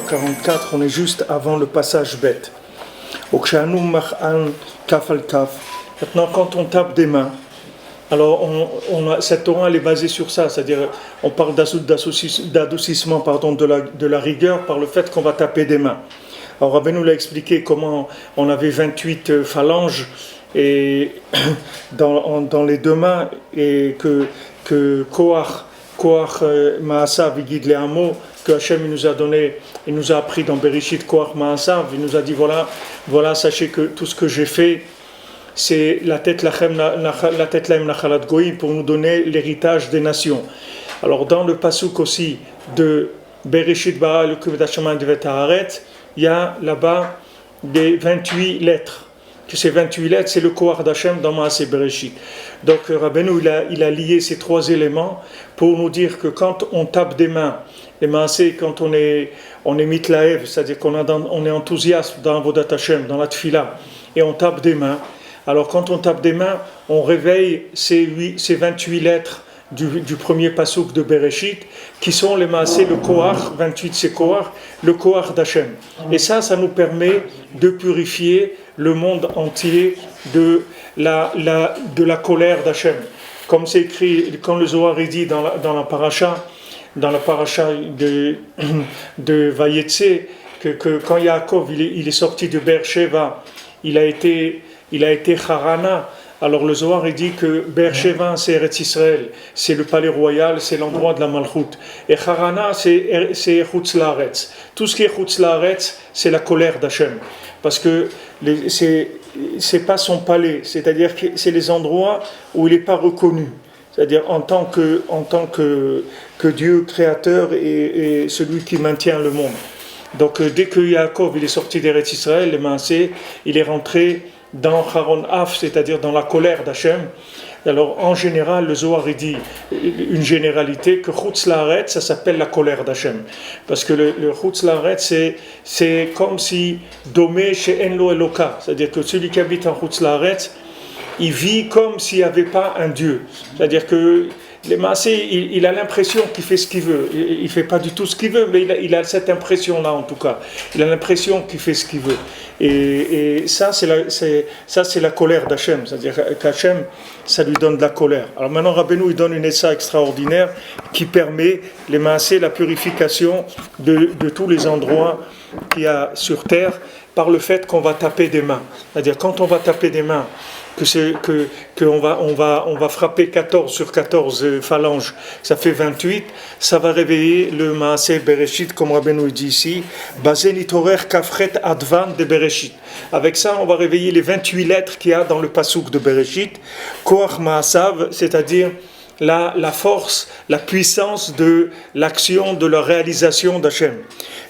44, on est juste avant le passage bête. Maintenant, quand on tape des mains, alors cette Torah elle est basée sur ça, c'est-à-dire on parle d'adoucissement de la rigueur par le fait qu'on va taper des mains. Alors Rabbeinu l'a expliqué comment on avait 28 phalanges et dans les deux mains et que Koach Maasav Vigid le Hamo, que Hachem il nous a appris dans Bereshit Koach Maasav, il nous a dit voilà, sachez que tout ce que j'ai fait, c'est la tête lahem nachalat goïm pour nous donner l'héritage des nations. Alors dans le pasuk aussi de Bereshit bara Elokim et Hashamayim devet haaret, il y a là-bas des 28 lettres. Que ces 28 lettres, c'est le Koach d'Hachem dans Maaseh Bereshit. Donc Rabbeinu il a lié ces trois éléments pour nous dire que quand on tape des mains, les Maaseh, quand on est mitlaev, c'est-à-dire on est enthousiaste dans Avodat Hashem, dans la tfila, et on tape des mains. Alors quand on tape des mains, on réveille ces 28 lettres du premier pasuk de Bereshit, qui sont les Maaseh, le Koach, 28 c'est Koach, le Koach d'Hachem. Et ça nous permet de purifier le monde entier de la colère d'Hachem. Comme c'est écrit, quand le Zohar est dit dans la paracha de Vayetse, que quand Yaakov il est sorti de Beersheva, il a été Harana. Alors le Zohar il dit que Beersheva c'est Eretz Israël, c'est le palais royal, c'est l'endroit de la Malchut. Et Harana c'est Chutz Laaretz. Tout ce qui est Chutz Laaretz, c'est la colère d'Hachem. Parce que c'est pas son palais, c'est-à-dire que c'est les endroits où il n'est pas reconnu. C'est-à-dire en tant que Dieu créateur et celui qui maintient le monde. Donc dès que Yaakov il est sorti d'Eretz Israël, les Maaseh, il est rentré dans Haron Af, c'est-à-dire dans la colère d'Hachem. Alors en général, le Zohar il dit une généralité que Chutz Laaretz, ça s'appelle la colère d'Hachem. Parce que le Chutz Laaretz, c'est comme si Domé chez Enlo Eloka, c'est-à-dire que celui qui habite en Chutz Laaretz, il vit comme s'il n'y avait pas un Dieu. C'est-à-dire que les Maaseh, il a l'impression qu'il fait ce qu'il veut. Il ne fait pas du tout ce qu'il veut, mais il a cette impression-là en tout cas. Il a l'impression qu'il fait ce qu'il veut. Et ça, c'est la colère d'Hachem. C'est-à-dire qu'Hachem, ça lui donne de la colère. Alors maintenant, Rabbeinu, il donne une essa extraordinaire qui permet les Maaseh, la purification de tous les endroits qu'il y a sur terre par le fait qu'on va taper des mains. C'est-à-dire quand on va taper des mains, qu'on va frapper 14 sur 14 phalanges, ça fait 28, ça va réveiller le Maaseh Bereshit, comme Rabbeinu dit ici, Bazen Itorer Kafret Advan de Bereshit. Avec ça, on va réveiller les 28 lettres qu'il y a dans le pasuk de Bereshit, Koach Maasav, c'est-à-dire la force, la puissance de l'action, de la réalisation d'Hachem.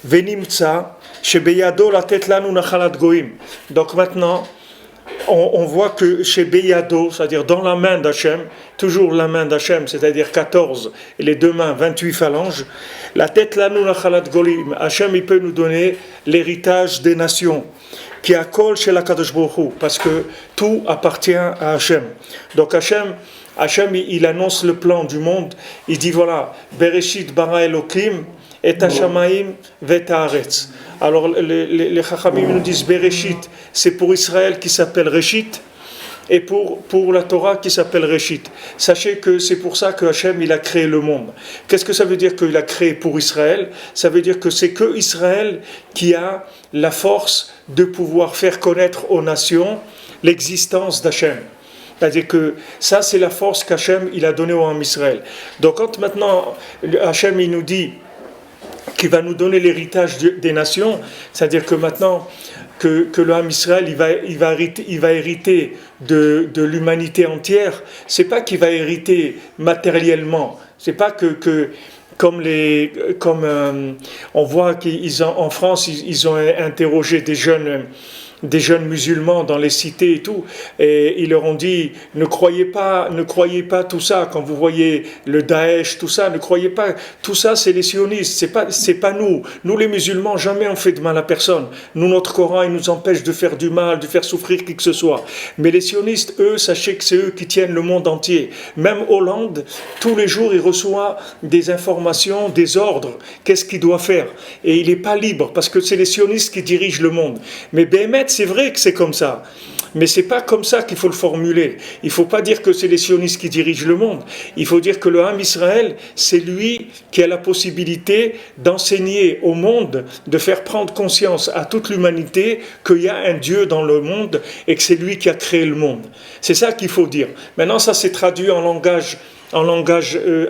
Venimtsa, Shebeyado la tetlanu nachalat goim. Donc maintenant, on voit que chez Beyado, c'est-à-dire dans la main d'Hachem, toujours la main d'Hachem, c'est-à-dire 14, et les deux mains, 28 phalanges, la tête là, nous, la chalat golim, Hachem, il peut nous donner l'héritage des nations, qui a kol chez la Kadosh Baruch Hu, parce que tout appartient à Hachem. Donc Hachem, il annonce le plan du monde, il dit voilà, Bereshit bara Elokim, et Hashamayim vet haaretz. Alors les Chachamim nous disent Bereshit, c'est pour Israël qui s'appelle Reshit, et pour la Torah qui s'appelle Reshit. Sachez que c'est pour ça que Hachem il a créé le monde. Qu'est-ce que ça veut dire qu'il a créé pour Israël? Ça veut dire que c'est que Israël qui a la force de pouvoir faire connaître aux nations l'existence d'Hachem. C'est-à-dire que ça c'est la force qu'Hachem il a donnée au Ham Israël. Donc quand maintenant Hachem il nous dit qui va nous donner l'héritage des nations, c'est-à-dire que maintenant que le Ham Israël il va hériter de l'humanité entière, c'est pas qu'il va hériter matériellement, c'est pas que comme on voit qu'en France ils ont interrogé des jeunes des jeunes musulmans dans les cités et tout, et ils leur ont dit, ne croyez pas tout ça, quand vous voyez le Daesh, tout ça, ne croyez pas, tout ça c'est les sionistes, c'est pas nous. Nous les musulmans, jamais on fait de mal à personne. Nous, notre Coran, il nous empêche de faire du mal, de faire souffrir qui que ce soit. Mais les sionistes, eux, sachez que c'est eux qui tiennent le monde entier. Même Hollande, tous les jours, il reçoit des informations, des ordres, qu'est-ce qu'il doit faire. Et il n'est pas libre, parce que c'est les sionistes qui dirigent le monde. Mais Béhémet, c'est vrai que c'est comme ça. Mais c'est pas comme ça qu'il faut le formuler. Il faut pas dire que c'est les sionistes qui dirigent le monde. Il faut dire que le Ham Israël, c'est lui qui a la possibilité d'enseigner au monde, de faire prendre conscience à toute l'humanité qu'il y a un Dieu dans le monde et que c'est lui qui a créé le monde. C'est ça qu'il faut dire. Maintenant, ça s'est traduit en langage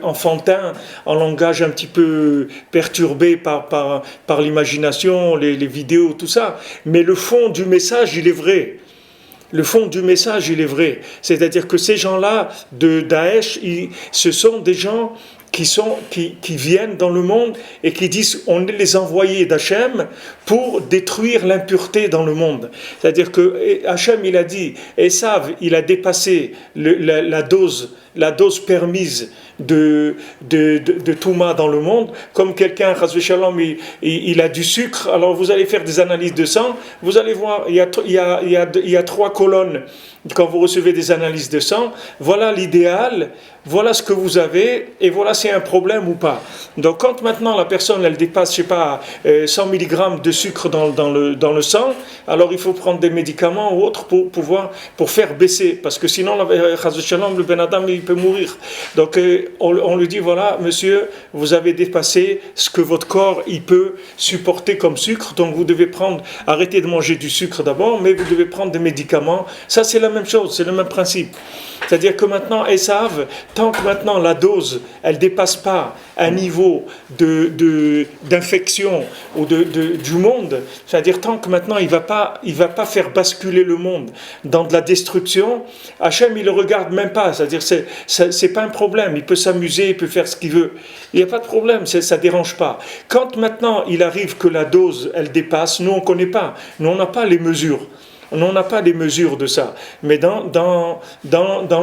enfantin, en langage un petit peu perturbé par l'imagination, les vidéos, tout ça. Mais le fond du message, il est vrai. Le fond du message, il est vrai. C'est-à-dire que ces gens-là de Daesh, ce sont des gens qui viennent dans le monde et qui disent on est les envoyés d'Hachem pour détruire l'impureté dans le monde. C'est-à-dire que Hachem, il a dit, Esav, il a dépassé la dose permise de Touma dans le monde, comme quelqu'un, Chas v'Shalom, il a du sucre, alors vous allez faire des analyses de sang, vous allez voir, il y a 3 colonnes quand vous recevez des analyses de sang, voilà l'idéal, voilà ce que vous avez, et voilà c'est un problème ou pas. Donc quand maintenant la personne, elle dépasse, je sais pas, 100 mg de sucre dans le sang, alors il faut prendre des médicaments ou autres pour faire baisser, parce que sinon, Chas v'Shalom, le Ben Adam, il peut mourir. Donc on lui dit, voilà, monsieur, vous avez dépassé ce que votre corps, il peut supporter comme sucre, donc vous devez arrêter de manger du sucre d'abord, mais vous devez prendre des médicaments. Ça, c'est la même chose, c'est le même principe. C'est-à-dire que maintenant, Esav, tant que maintenant la dose, elle ne dépasse pas un niveau d'infection ou du monde, c'est-à-dire tant que maintenant il va pas faire basculer le monde dans de la destruction, Hachem, il le regarde même pas, c'est-à-dire c'est pas un problème, il peut s'amuser, il peut faire ce qu'il veut, il n'y a pas de problème, ça dérange pas. Quand maintenant il arrive que la dose, elle dépasse, nous on connaît pas, nous on n'a pas les mesures. On n'a pas les mesures de ça. Mais dans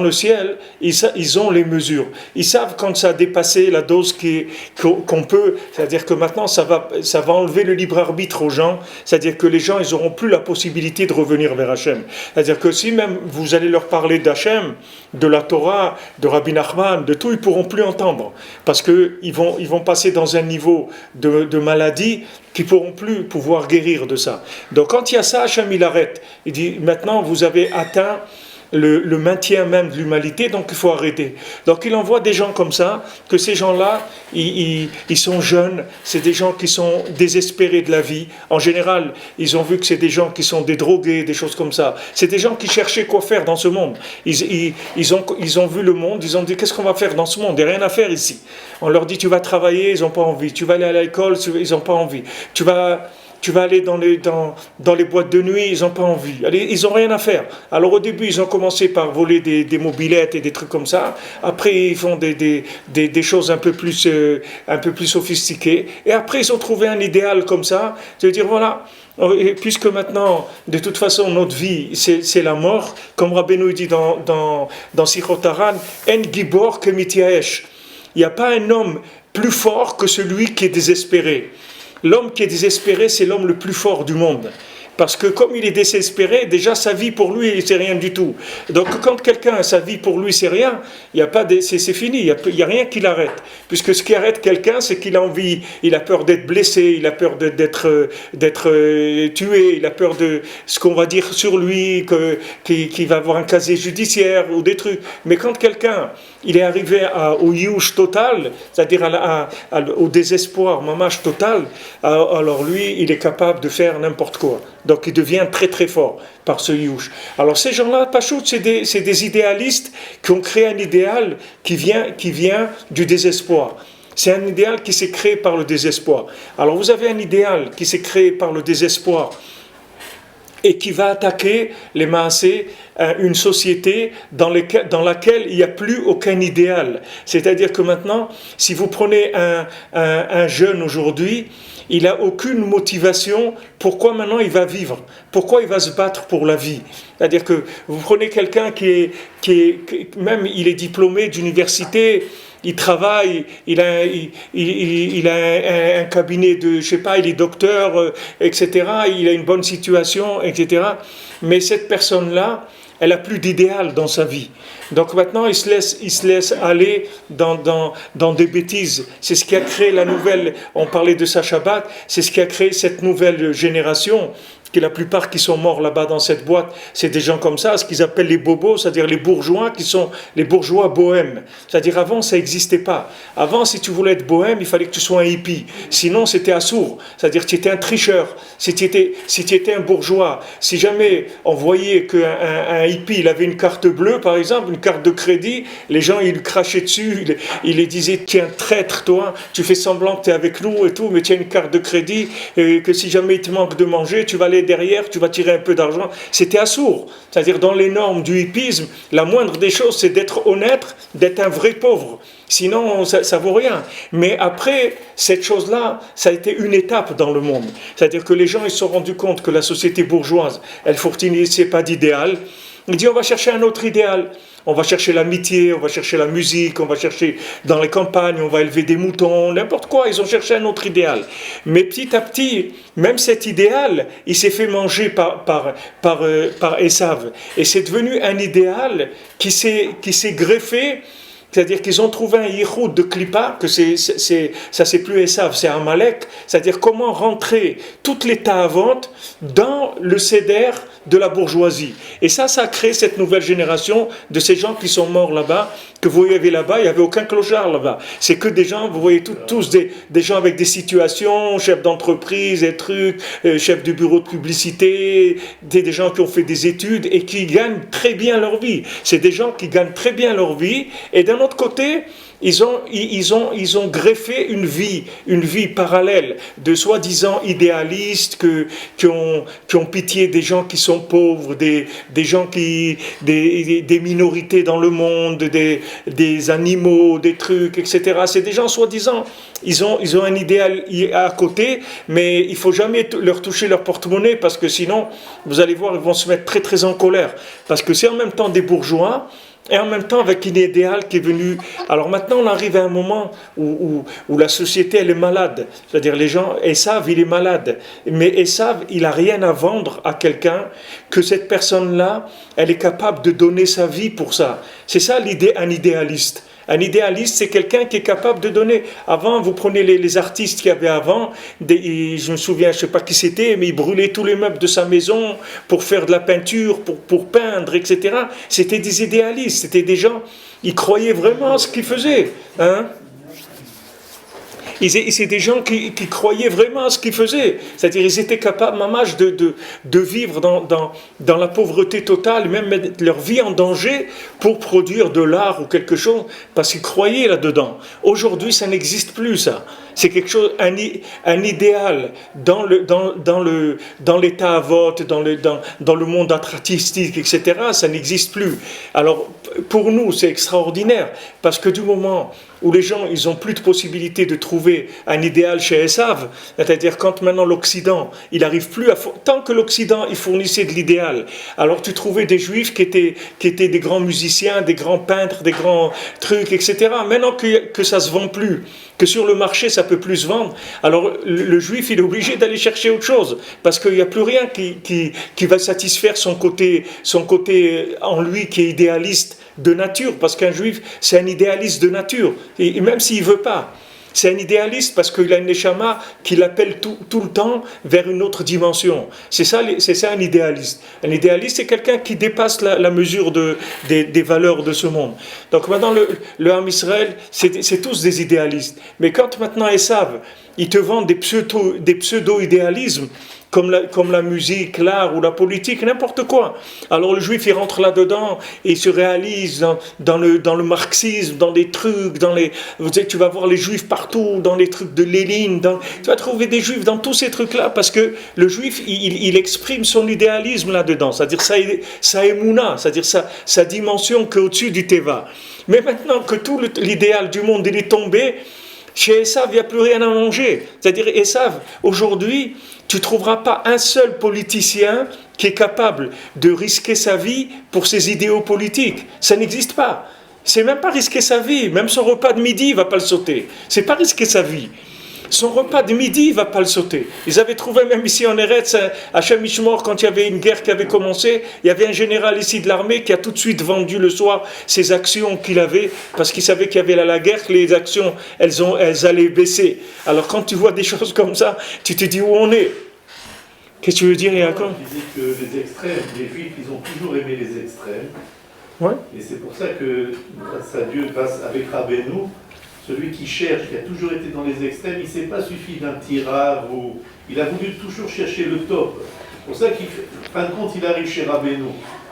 le ciel, ils ont les mesures. Ils savent quand ça a dépassé la dose qu'on peut. C'est-à-dire que maintenant, ça va enlever le libre arbitre aux gens. C'est-à-dire que les gens, ils n'auront plus la possibilité de revenir vers Hachem. C'est-à-dire que si même vous allez leur parler d'Hachem, de la Torah, de Rabbi Nachman, de tout, ils ne pourront plus entendre. Parce qu'ils vont passer dans un niveau de maladie qui ne pourront plus pouvoir guérir de ça. Donc quand il y a ça, Hachem, il arrête. Il dit, maintenant, vous avez atteint le maintien même de l'humanité, donc il faut arrêter. Donc il envoie des gens comme ça, que ces gens-là, ils sont jeunes, c'est des gens qui sont désespérés de la vie. En général, ils ont vu que c'est des gens qui sont des drogués, des choses comme ça. C'est des gens qui cherchaient quoi faire dans ce monde. Ils ont vu le monde, ils ont dit, qu'est-ce qu'on va faire dans ce monde? Il n'y a rien à faire ici. On leur dit, tu vas travailler, ils n'ont pas envie. Tu vas aller à l'école, ils n'ont pas envie. Tu vas aller dans les boîtes de nuit, ils n'ont pas envie. Allez, ils n'ont rien à faire. Alors au début, ils ont commencé par voler des mobylettes et des trucs comme ça. Après, ils font des choses un peu plus sophistiquées. Et après, ils ont trouvé un idéal comme ça. C'est-à-dire, voilà, et puisque maintenant, de toute façon, notre vie, c'est la mort, comme Rabbeinu dit dans Sichot Haran, En Gibor que Mityaesh. Il n'y a pas un homme plus fort que celui qui est désespéré. L'homme qui est désespéré, c'est l'homme le plus fort du monde. Parce que comme il est désespéré, déjà sa vie pour lui, c'est rien du tout. Donc quand quelqu'un, sa vie pour lui, c'est rien, c'est fini, il n'y a rien qui l'arrête. Puisque ce qui arrête quelqu'un, c'est qu'il a envie, il a peur d'être blessé, il a peur d'être tué, il a peur de ce qu'on va dire sur lui, qu'il va avoir un casier judiciaire ou des trucs. Mais quand quelqu'un, il est arrivé au youch total, c'est-à-dire au désespoir, mamash total, alors lui, il est capable de faire n'importe quoi. Donc il devient très très fort par ce youch. Alors ces gens-là, Pachout, c'est des idéalistes qui ont créé un idéal qui vient du désespoir. C'est un idéal qui s'est créé par le désespoir. Alors vous avez un idéal qui s'est créé par le désespoir. et qui va attaquer les Maasé, une société dans laquelle il n'y a plus aucun idéal. C'est-à-dire que maintenant, si vous prenez un jeune aujourd'hui, il n'a aucune motivation. Pourquoi maintenant il va vivre? Pourquoi il va se battre pour la vie? C'est-à-dire que vous prenez quelqu'un même il est diplômé d'université, il travaille, il a un cabinet de, je sais pas, il est docteur, etc. Il a une bonne situation, etc. Mais cette personne-là, elle a plus d'idéal dans sa vie. Donc maintenant, il se laisse aller dans des bêtises. C'est ce qui a créé la nouvelle, on parlait de sa Shabbat, c'est ce qui a créé cette nouvelle génération, que la plupart qui sont morts là-bas dans cette boîte, c'est des gens comme ça, ce qu'ils appellent les bobos, c'est-à-dire les bourgeois qui sont les bourgeois bohèmes. C'est-à-dire avant, ça n'existait pas. Avant, si tu voulais être bohème, il fallait que tu sois un hippie. Sinon, c'était assourd. C'est-à-dire que tu étais un tricheur. Si tu étais un bourgeois, si jamais on voyait qu'un hippie, il avait une carte bleue, par exemple, une carte de crédit, les gens, ils lui crachaient dessus, ils lui disaient, tu es un traître, toi, tu fais semblant que tu es avec nous et tout, mais tu as une carte de crédit, et que si jamais il te manque de manger, tu vas aller derrière, tu vas tirer un peu d'argent. C'était assourd. C'est-à-dire, dans les normes du hippisme, la moindre des choses, c'est d'être honnête, d'être un vrai pauvre. Sinon, ça vaut rien. Mais après, cette chose-là, ça a été une étape dans le monde. C'est-à-dire que les gens, ils se sont rendus compte que la société bourgeoise, elle fournissait pas d'idéal. Ils disent, on va chercher un autre idéal. On va chercher l'amitié, on va chercher la musique, on va chercher dans les campagnes, on va élever des moutons, n'importe quoi, ils ont cherché un autre idéal. Mais petit à petit, même cet idéal, il s'est fait manger par Esav. Et c'est devenu un idéal qui s'est greffé. C'est-à-dire qu'ils ont trouvé un yichoud de Klippa, que ça c'est plus Esav, c'est Amalek. C'est-à-dire comment rentrer toutes les ta'avot dans le seder de la bourgeoisie. Et ça a créé cette nouvelle génération de ces gens qui sont morts là-bas, que vous voyez là-bas, il n'y avait aucun clochard là-bas. C'est que des gens, vous voyez tous des gens avec des situations, chefs d'entreprise, des trucs, chefs du bureau de publicité, des gens qui ont fait des études et qui gagnent très bien leur vie. C'est des gens qui gagnent très bien leur vie, et d'un autre côté, ils ont greffé une vie parallèle de soi-disant idéalistes qui ont pitié des gens qui sont pauvres, des gens des minorités dans le monde, des animaux, des trucs, etc. C'est des gens soi-disant, ils ont un idéal à côté, mais il faut jamais leur toucher leur porte-monnaie parce que sinon, vous allez voir, ils vont se mettre très très en colère parce que c'est en même temps des bourgeois. Et en même temps, avec un idéal qui est venu... Alors maintenant, on arrive à un moment où la société, elle est malade. C'est-à-dire, les gens... Esav, il est malade. Mais Esav, il n'a rien à vendre à quelqu'un que cette personne-là, elle est capable de donner sa vie pour ça. C'est ça l'idée, un idéaliste. Un idéaliste, c'est quelqu'un qui est capable de donner. Avant, vous prenez les artistes qu'il y avait avant, je me souviens, je ne sais pas qui c'était, mais ils brûlaient tous les meubles de sa maison pour faire de la peinture, pour peindre, etc. C'était des idéalistes, c'était des gens, ils croyaient vraiment à ce qu'ils faisaient. Hein? C'est des gens qui croyaient vraiment à ce qu'ils faisaient. C'est-à-dire ils étaient capables, mamage, de vivre dans la pauvreté totale, même mettre leur vie en danger pour produire de l'art ou quelque chose, parce qu'ils croyaient là-dedans. Aujourd'hui, ça n'existe plus, ça. C'est quelque chose, un idéal dans l'état à vote, dans le monde artistique, etc. Ça n'existe plus. Alors, pour nous, c'est extraordinaire, parce que du moment où les gens, ils n'ont plus de possibilité de trouver un idéal chez Esav, c'est-à-dire quand maintenant l'Occident, il n'arrive plus à... Tant que l'Occident, il fournissait de l'idéal, alors tu trouvais des Juifs qui étaient des grands musiciens, des grands peintres, des grands trucs, etc. Maintenant que ça ne se vend plus, que sur le marché, ça ne peut plus se vendre, alors le Juif, il est obligé d'aller chercher autre chose, parce qu'il n'y a plus rien qui va satisfaire son côté en lui qui est idéaliste de nature, parce qu'un Juif, c'est un idéaliste de nature, et même s'il ne veut pas. C'est un idéaliste parce qu'il a une neshama qui l'appelle tout le temps vers une autre dimension. C'est ça un idéaliste. Un idéaliste, c'est quelqu'un qui dépasse la mesure des valeurs de ce monde. Donc maintenant, le Ham Israël, c'est tous des idéalistes. Mais quand maintenant Esav, ils te vendent des pseudo-idéalismes, comme la musique, l'art ou la politique, n'importe quoi. Alors le juif, il rentre là-dedans et il se réalise dans le marxisme, dans des trucs, tu vas voir les juifs partout, dans les trucs de Lénine, tu vas trouver des juifs dans tous ces trucs-là, parce que le juif, il exprime son idéalisme là-dedans, c'est-à-dire sa émouna, c'est-à-dire sa dimension qui est au-dessus du teva. Mais maintenant que tout l'idéal du monde il est tombé, chez Esav, il n'y a plus rien à manger. C'est-à-dire, Esav, aujourd'hui, tu ne trouveras pas un seul politicien qui est capable de risquer sa vie pour ses idéaux politiques. Ça n'existe pas. C'est même pas risquer sa vie. Même son repas de midi, il ne va pas le sauter. C'est pas risquer sa vie. Son repas de midi, il ne va pas le sauter. Ils avaient trouvé même ici en Eretz, à Shem Mishmor, quand il y avait une guerre qui avait commencé, il y avait un général ici de l'armée qui a tout de suite vendu le soir ses actions qu'il avait, parce qu'il savait qu'il y avait la guerre, que les actions, elles allaient baisser. Alors quand tu vois des choses comme ça, tu te dis où on est. Qu'est-ce que tu veux dire, Yaakov? Je disais que les extrêmes, les Juifs, ils ont toujours aimé les extrêmes. Ouais. Et c'est pour ça que, grâce à Dieu, grâce avec Rabbeinu, celui qui cherche, qui a toujours été dans les extrêmes, il ne s'est pas suffi d'un petit rave, ou il a voulu toujours chercher le top. C'est pour ça qu'en fin de compte, il arrive chez Rabbeinu.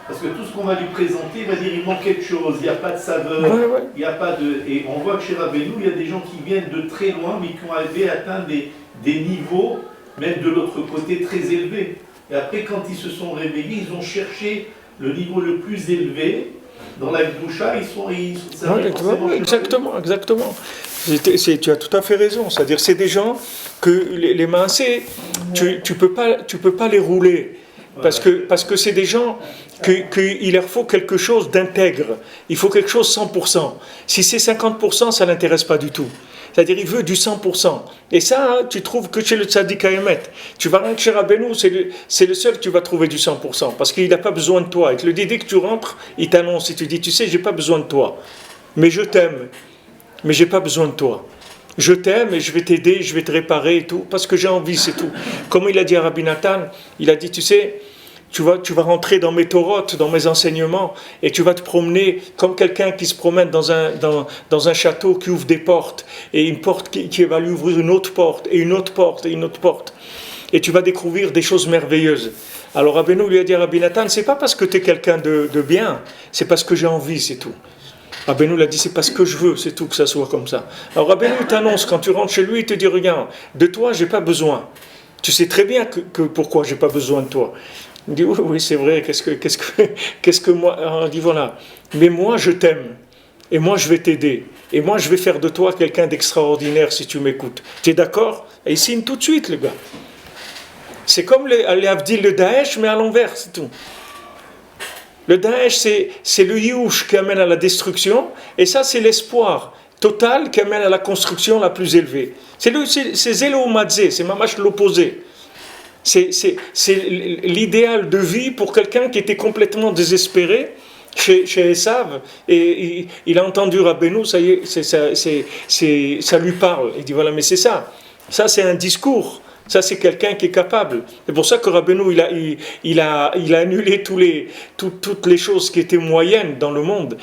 Parce que tout ce qu'on va lui présenter, il va dire il manque quelque chose, il n'y a pas de saveur, il n'y a pas de... Et on voit que chez Rabbeinu, il y a des gens qui viennent de très loin, mais qui ont arrivé à atteindre des niveaux, même de l'autre côté, très élevés. Et après, quand ils se sont réveillés, ils ont cherché le niveau le plus élevé. Dans la Gdoucha, exactement. Tu as tout à fait raison. C'est-à-dire, c'est des gens que les mancés, tu peux pas les rouler. Parce que c'est des gens qu'il leur faut quelque chose d'intègre. Il faut quelque chose 100%. Si c'est 50%, ça ne l'intéresse pas du tout. C'est-à-dire, il veut du 100%. Et ça, tu trouves que chez le Tzaddik Haemet. Tu vas rentrer chez Rabbeinu, c'est le seul que tu vas trouver du 100%. Parce qu'il n'a pas besoin de toi. Il te le dit, dès que tu rentres, il t'annonce. Il te dit, tu sais, j'ai pas besoin de toi. Mais je t'aime. Mais j'ai pas besoin de toi. Je t'aime et je vais t'aider, je vais te réparer et tout. Parce que j'ai envie, c'est tout. Comme il a dit à Rabbi Nathan, il a dit, tu sais... Tu vas rentrer dans mes torotes, dans mes enseignements, et tu vas te promener comme quelqu'un qui se promène dans un château qui ouvre des portes, et une porte qui va lui ouvrir une autre porte, et une autre porte, et une autre porte. Et tu vas découvrir des choses merveilleuses. Alors Rabbeinu lui a dit à Rabbi Nathan, c'est pas parce que tu es quelqu'un de bien, c'est parce que j'ai envie, c'est tout. Rabbeinu lui a dit, c'est parce que je veux, c'est tout que ça soit comme ça. Alors Rabbeinu t'annonce, quand tu rentres chez lui, il te dit, regarde, de toi, j'ai pas besoin. Tu sais très bien que pourquoi j'ai pas besoin de toi. Il dit, oui, c'est vrai, qu'est-ce que moi... Alors, on dit, voilà, mais moi, je t'aime, et moi, je vais t'aider, et moi, je vais faire de toi quelqu'un d'extraordinaire si tu m'écoutes. Tu es d'accord? Et il signe tout de suite, le gars. C'est comme les Avdil, le Daesh, mais à l'envers, c'est tout. Le Daesh, c'est le Yush qui amène à la destruction, et ça, c'est l'espoir total qui amène à la construction la plus élevée. C'est Zélo Madzé, c'est mamash l'opposé. C'est l'idéal de vie pour quelqu'un qui était complètement désespéré chez Esav, et il a entendu Rabbeinu, ça y est, ça lui parle. Il dit voilà, mais c'est ça c'est un discours, ça c'est quelqu'un qui est capable. C'est pour ça que Rabbeinu il a annulé toutes les choses qui étaient moyennes dans le monde.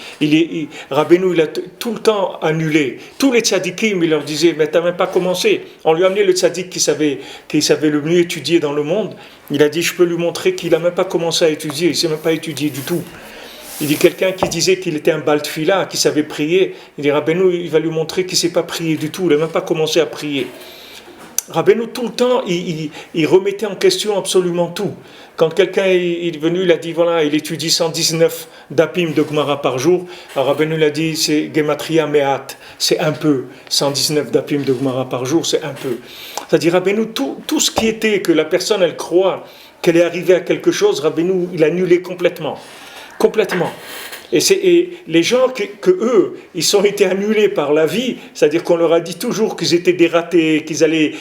Rabbeinu il a tout le temps annulé. Tous les tzadikim, il leur disait mais t'as même pas commencé. On lui a amené le tzadik qui savait le mieux étudier dans le monde. Il a dit je peux lui montrer qu'il a même pas commencé à étudier. Il sait même pas étudier du tout. Il dit quelqu'un qui disait qu'il était un baltfila, qui savait prier. Il dit Rabbeinu il va lui montrer qu'il sait pas prier du tout. Il a même pas commencé à prier. Rabbeinu, tout le temps, il remettait en question absolument tout. Quand quelqu'un est venu, il a dit, voilà, il étudie 119 dapim de Gemara par jour. Alors Rabbeinu l'a dit, c'est Gematria Mehat, c'est un peu. 119 dapim de Gemara par jour, c'est un peu. C'est-à-dire, Rabbeinu, tout ce qui était que la personne, elle croit qu'elle est arrivée à quelque chose, Rabbeinu, il a annulé complètement. Complètement. Et les gens que eux, ils ont été annulés par la vie, c'est-à-dire qu'on leur a dit toujours qu'ils étaient des ratés, qu'ils allaient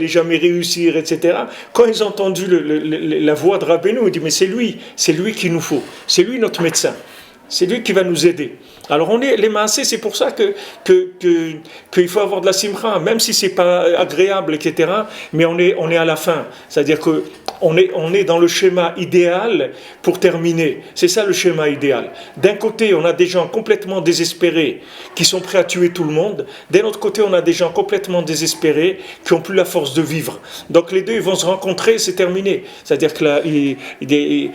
jamais réussir, etc. Quand ils ont entendu la voix de Rabbeinu, ils disent mais c'est lui qu'il nous faut, c'est lui notre médecin, c'est lui qui va nous aider. Alors on est les maasés, c'est pour ça qu'il faut avoir de la simcha, même si c'est pas agréable, etc. Mais on est à la fin, c'est-à-dire que on est dans le schéma idéal pour terminer. C'est ça le schéma idéal. D'un côté, on a des gens complètement désespérés qui sont prêts à tuer tout le monde. D'un autre côté, on a des gens complètement désespérés qui n'ont plus la force de vivre. Donc les deux, ils vont se rencontrer, c'est terminé. C'est-à-dire que là, il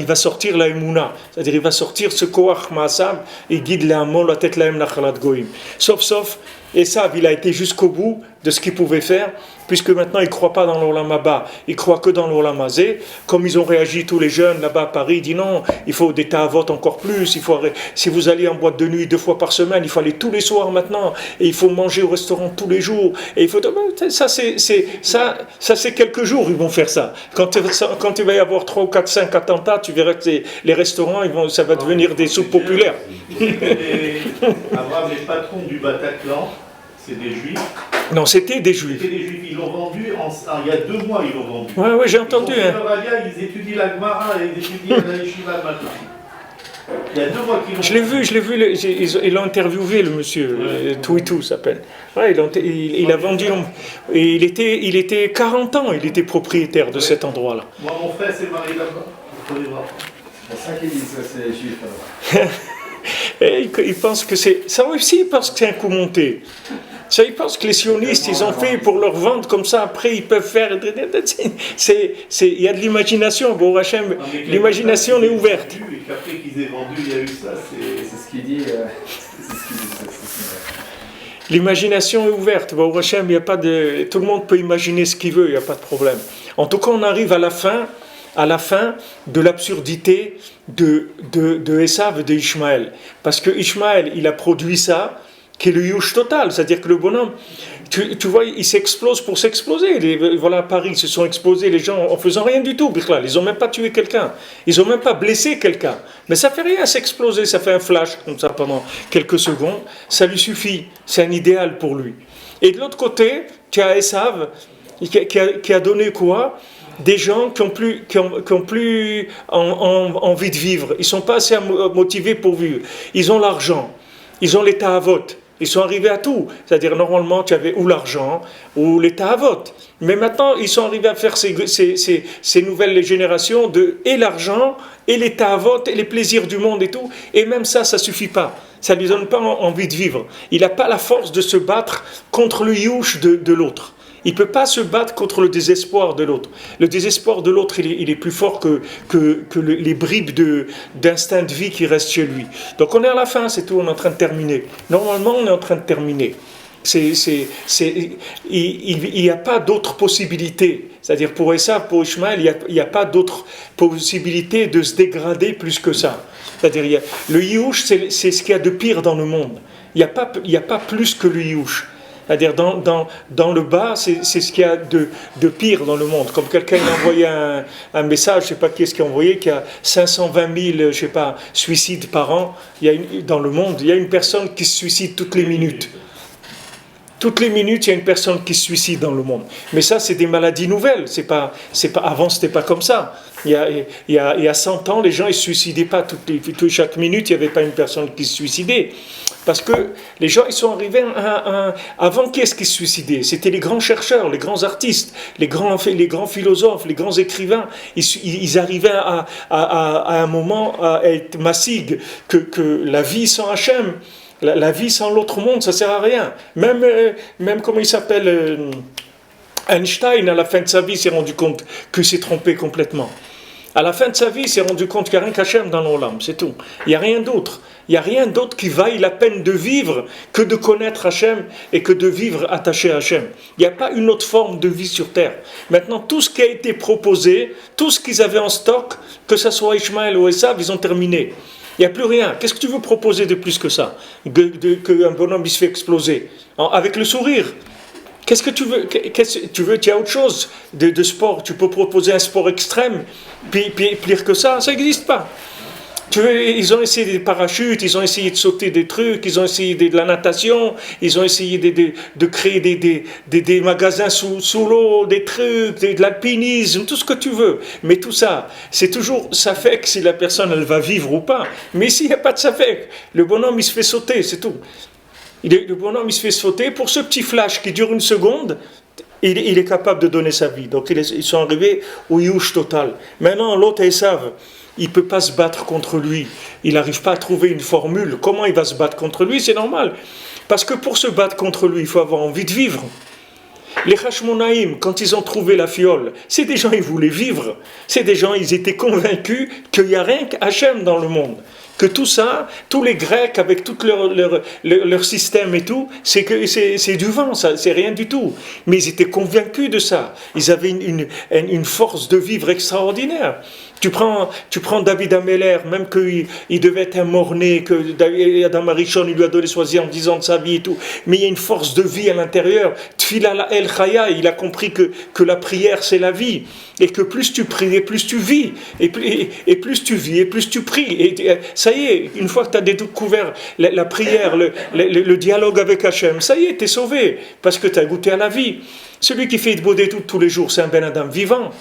va sortir la Emouna. C'est-à-dire il va sortir ce Koach Ma'asam et guide la Amon, la tête la Em Nachalat Goïm. Sauf, Esav, il a été jusqu'au bout de ce qu'il pouvait faire, puisque maintenant il ne croit pas dans l'Olam Haba, il ne croit que dans l'Olam Hazé. Comme ils ont réagi tous les jeunes là-bas à Paris, il dit non, il faut des ta'avot encore plus, si vous allez en boîte de nuit 2 fois par semaine, il faut aller tous les soirs maintenant, et il faut manger au restaurant tous les jours, et il faut... Ça c'est quelques jours ils vont faire ça. Quand il va y avoir 3 ou 4, 5 attentats, tu verras que les restaurants, ça va devenir des soupes populaires. Abraham, les patrons du Bataclan, c'est des juifs. Non, c'était des juifs. C'était des juifs. Ils l'ont vendu, il y a 2 mois, ils l'ont vendu. Ouais, j'ai entendu. Ils étudient la Gemara et ils étudient la Yeshiva maintenant. Il y a 2 mois qu'ils l'ont vendu. Je l'ai vu, ils l'ont interviewé, le monsieur, Touitou s'appelle. Ouais, il a vendu, et il était 40 ans, il était propriétaire de cet endroit-là. Moi, mon frère s'est marié là-bas. Vous pouvez voir. C'est pour ça qu'ils disent que c'est les juifs alors. Et ils pensent que c'est... Ça aussi, ils pensent que c'est un coup monté. Ça, ils pensent que les sionistes, ils ont fait pour leur vendre comme ça, après ils peuvent faire... Il y a de l'imagination, bon Hachem, l'imagination est ouverte. Et qu'après qu'ils aient vendu, il y a eu ça, C'est ce qu'il dit. L'imagination est ouverte, bon Hachem, il y a pas de... Tout le monde peut imaginer ce qu'il veut, il n'y a pas de problème. En tout cas, on arrive à la fin de l'absurdité de Esav et de Ishmaël. Parce que Ishmaël, il a produit ça, qui est le yush total, c'est-à-dire que le bonhomme, tu vois, il s'explose pour s'exploser. Voilà, à Paris, ils se sont explosés, les gens, en faisant rien du tout, ils n'ont même pas tué quelqu'un, ils n'ont même pas blessé quelqu'un. Mais ça fait rien s'exploser, ça fait un flash, comme ça, pendant quelques secondes, ça lui suffit, c'est un idéal pour lui. Et de l'autre côté, tu as Esav, qui a donné quoi ? Des gens qui ont plus envie de vivre. Ils ne sont pas assez motivés pour vivre. Ils ont l'argent, ils ont les ta'avot. Ils sont arrivés à tout. C'est-à-dire, normalement, tu avais ou l'argent ou les ta'avot. Mais maintenant, ils sont arrivés à faire ces nouvelles générations et l'argent, et les ta'avot, et les plaisirs du monde et tout. Et même ça ne suffit pas. Ça ne lui donne pas envie de vivre. Il n'a pas la force de se battre contre le yush de l'autre. Il ne peut pas se battre contre le désespoir de l'autre. Le désespoir de l'autre, il est plus fort que les bribes d'instinct de vie qui restent chez lui. Donc on est à la fin, c'est tout, on est en train de terminer. Normalement, on est en train de terminer. Il n'y a pas d'autre possibilité. C'est-à-dire pour Esav, pour Ishmaël, il n'y a pas d'autre possibilité de se dégrader plus que ça. C'est-à-dire, le yush, c'est ce qu'il y a de pire dans le monde. Il n'y a pas plus que le yush. C'est-à-dire dans le bas, c'est ce qu'il y a de pire dans le monde. Comme quelqu'un a envoyé un message, je ne sais pas qui est-ce qui a envoyé, qu'il y a 520 000, je sais pas, suicides par an. Dans le monde, il y a une personne qui se suicide toutes les minutes. Toutes les minutes, il y a une personne qui se suicide dans le monde. Mais ça, c'est des maladies nouvelles. Avant, ce n'était pas comme ça. Il y a 100 ans, les gens ne se suicidaient pas. Chaque minute, il n'y avait pas une personne qui se suicidait. Parce que les gens, ils sont arrivés avant qui est-ce qui se suicidait ? C'était les grands chercheurs, les grands artistes, les grands philosophes, les grands écrivains. Ils arrivaient à un moment à être massiques, que la vie sans Hachem, la vie sans l'autre monde, ça ne sert à rien. Même comment il s'appelle, Einstein, à la fin de sa vie, s'est rendu compte qu'il s'est trompé complètement. À la fin de sa vie, il s'est rendu compte qu'il n'y a rien qu'Hachem dans l'Olam, c'est tout. Il n'y a rien d'autre. Il n'y a rien d'autre qui vaille la peine de vivre que de connaître Hachem et que de vivre attaché à Hachem. Il n'y a pas une autre forme de vie sur terre. Maintenant, tout ce qui a été proposé, tout ce qu'ils avaient en stock, que ce soit Ishmaël ou Esav, ils ont terminé. Il n'y a plus rien. Qu'est-ce que tu veux proposer de plus que ça ? Qu'un bonhomme il se fait exploser avec le sourire. Qu'est-ce que tu veux ? Tu as autre chose de sport. Tu peux proposer un sport extrême, pire que ça n'existe pas. Ils ont essayé des parachutes, ils ont essayé de sauter des trucs, ils ont essayé de la natation, ils ont essayé de créer des magasins sous l'eau, des trucs, de l'alpinisme, tout ce que tu veux. Mais tout ça, c'est toujours safek si la personne elle va vivre ou pas. Mais ici, il n'y a pas de safek. Le bonhomme, il se fait sauter, c'est tout. Le bonhomme, il se fait sauter pour ce petit flash qui dure 1 seconde. il est capable de donner sa vie. Donc ils sont arrivés au Yush total. Maintenant, l'autre Esav, il ne peut pas se battre contre lui. Il n'arrive pas à trouver une formule. Comment il va se battre contre lui? C'est normal. Parce que pour se battre contre lui, il faut avoir envie de vivre. Les Hashmonaïm, quand ils ont trouvé la fiole, c'est des gens, ils voulaient vivre. C'est des gens, ils étaient convaincus qu'il n'y a rien qu'Hachem dans le monde. Que tout ça, tous les Grecs, avec tout leur système et tout, c'est du vent, ça, c'est rien du tout. Mais ils étaient convaincus de ça. Ils avaient une force de vivre extraordinaire. Tu prends David Ameller, même qu'il devait être un mort-né, que Adam Arishon il lui a donné choisi en 10 ans de sa vie et tout, mais il y a une force de vie à l'intérieur. Tfila El Chaya, il a compris que la prière c'est la vie, et que plus tu pries, et plus tu vis, et plus tu vis, et plus tu pries. Et ça y est, une fois que tu as découvert la prière, le dialogue avec Hachem, ça y est, tu es sauvé, parce que tu as goûté à la vie. Celui qui fait de Bodé tous les jours, c'est un Ben Adam vivant.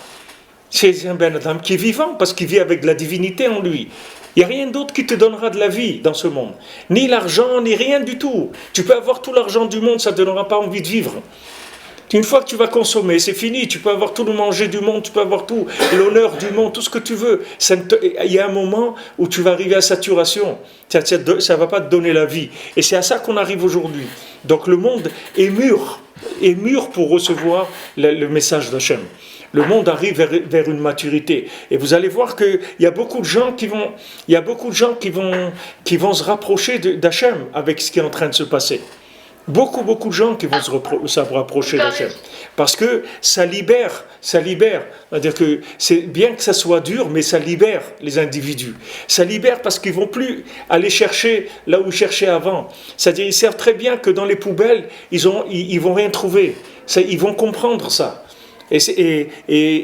C'est un Ben Adam qui est vivant parce qu'il vit avec de la divinité en lui. Il n'y a rien d'autre qui te donnera de la vie dans ce monde. Ni l'argent, ni rien du tout. Tu peux avoir tout l'argent du monde, ça ne te donnera pas envie de vivre. Une fois que tu vas consommer, c'est fini. Tu peux avoir tout le manger du monde, tu peux avoir tout l'honneur du monde, tout ce que tu veux. Il y a un moment où tu vas arriver à saturation. Ça ne va pas te donner la vie. Et c'est à ça qu'on arrive aujourd'hui. Donc le monde est mûr pour recevoir le message d'Hachem. Le monde arrive vers une maturité. Et vous allez voir qu'il y a beaucoup de gens qui vont se rapprocher d'Hachem avec ce qui est en train de se passer. Beaucoup de gens qui vont se rapprocher d'Hachem. Parce que ça libère. C'est-à-dire que c'est bien que ça soit dur, mais ça libère les individus. Ça libère parce qu'ils ne vont plus aller chercher là où ils cherchaient avant. C'est-à-dire ils savent très bien que dans les poubelles, ils vont rien trouver. Ils vont comprendre ça. Et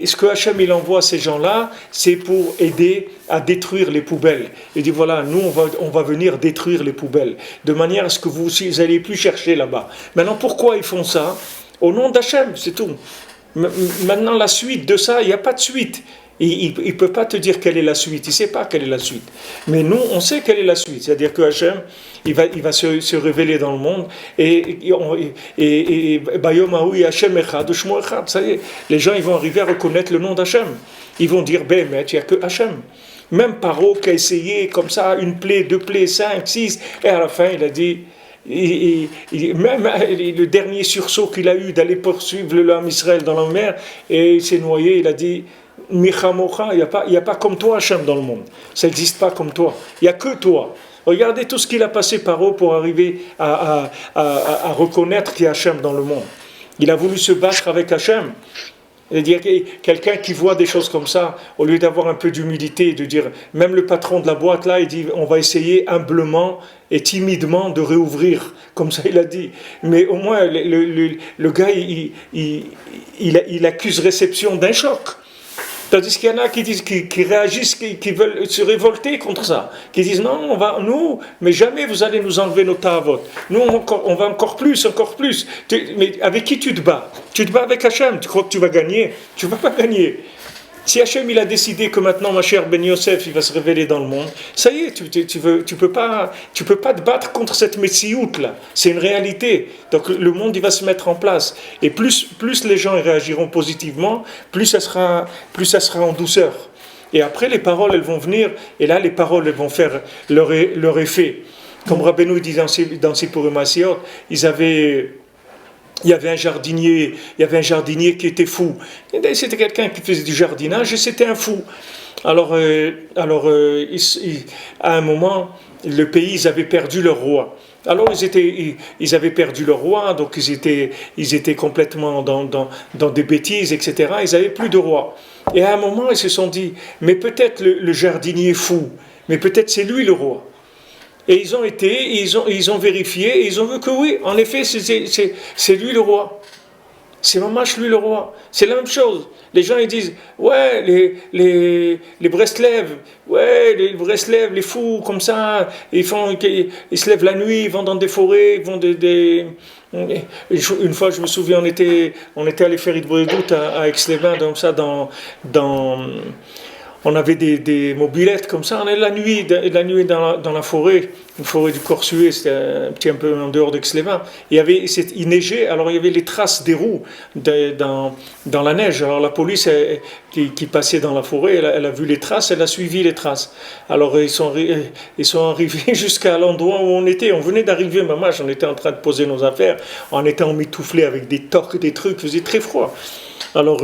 ce que Hachem il envoie ces gens-là, c'est pour aider à détruire les poubelles. Il dit voilà, nous on va venir détruire les poubelles, de manière à ce que vous n'allez plus chercher là-bas. Maintenant, pourquoi ils font ça? Au nom d'Hachem, c'est tout. Maintenant, la suite de ça, il n'y a pas de suite. Il ne peut pas te dire quelle est la suite, il ne sait pas quelle est la suite. Mais nous, on sait quelle est la suite. C'est-à-dire que Hachem, il va se révéler dans le monde. Et Bayom Aoui Hachem Echad, Shmo Echad. Ça y est, les gens ils vont arriver à reconnaître le nom d'Hachem. Ils vont dire, il n'y a que Hachem. Même Paro qui a essayé comme ça, une plaie, 2 plaies, 5, 6, et à la fin il a dit, même le dernier sursaut qu'il a eu d'aller poursuivre le Ham Israël dans la mer, et il s'est noyé, il a dit, Michamocha, il n'y a pas comme toi Hachem dans le monde. Ça n'existe pas comme toi. Il n'y a que toi. Regardez tout ce qu'il a passé par eux pour arriver à reconnaître qu'il y a Hachem dans le monde. Il a voulu se battre avec Hachem. C'est-à-dire quelqu'un qui voit des choses comme ça, au lieu d'avoir un peu d'humilité, de dire, même le patron de la boîte là, il dit, on va essayer humblement et timidement de réouvrir, comme ça il a dit. Mais au moins, le gars, il accuse réception d'un choc. Tandis qu'il y en a qui réagissent, qui veulent se révolter contre ça, qui disent non, nous, mais jamais vous allez nous enlever nos ta'avot. Nous, on va encore plus. Mais avec qui tu te bats? Tu te bats avec Hachem, tu crois que tu vas gagner? Tu ne vas pas gagner. Si Hachem il a décidé que maintenant, ma chère Ben Yosef, il va se révéler dans le monde, ça y est, tu peux pas te battre contre cette Metsiout là. C'est une réalité. Donc le monde il va se mettre en place. Et plus les gens réagiront positivement, plus ça sera en douceur. Et après les paroles elles vont venir, et là les paroles elles vont faire leur effet. Comme Rabbeinu dit dans ses Purim Asiot, il y avait un jardinier qui était fou. C'était quelqu'un qui faisait du jardinage et c'était un fou. Alors, à un moment, le pays, ils avaient perdu leur roi. Alors, ils avaient perdu leur roi, donc ils étaient complètement dans des bêtises, etc. Ils n'avaient plus de roi. Et à un moment, ils se sont dit, mais peut-être le jardinier est fou, mais peut-être c'est lui le roi. Et ils ont vérifié, et ils ont vu que oui, en effet, c'est lui le roi. C'est mamash lui le roi. C'est la même chose. Les gens ils disent, ouais, les Breslev, les fous comme ça, ils se lèvent la nuit, ils vont dans des forêts, ils vont Une fois, je me souviens, on était allé faire Idboedout à Aix-les-Bains, dans on avait des mobylettes comme ça, on est la nuit dans la forêt, une forêt du Corsuet, c'était un peu en dehors d'Aix-les-Bains. Il neigeait, alors il y avait les traces des roues dans la neige. Alors la police qui passait dans la forêt, elle a vu les traces, elle a suivi les traces. Alors ils sont arrivés jusqu'à l'endroit où on était. On venait d'arriver, maman, on était en train de poser nos affaires, on était emmitouflés avec des toques, des trucs, il faisait très froid. Alors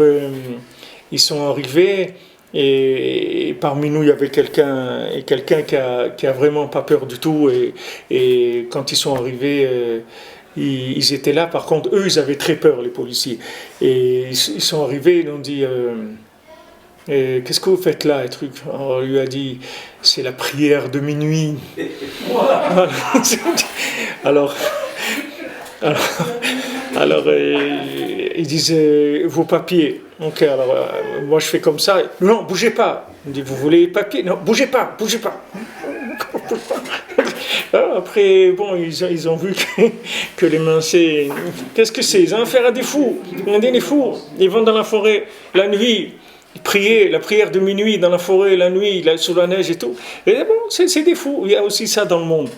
ils sont arrivés. Et parmi nous, il y avait quelqu'un qui a vraiment pas peur du tout. Et quand ils sont arrivés, ils étaient là. Par contre, eux, ils avaient très peur, les policiers. Et ils sont arrivés, ils ont dit qu'est-ce que vous faites là, et truc. Alors, on lui a dit c'est la prière de minuit. alors, alors ils disaient vos papiers. Ok, alors moi je fais comme ça. Non, bougez pas. Il me dit vous voulez les papiers? Non, bougez pas. Après, bon, ils ont vu que les mains, qu'est-ce que c'est? Ils ont affaire à des fous. Des fous. Ils vont dans la forêt la nuit. Prier, la prière de minuit dans la forêt, la nuit, sous la neige et tout. Et bon, c'est des fous. Il y a aussi ça dans le monde.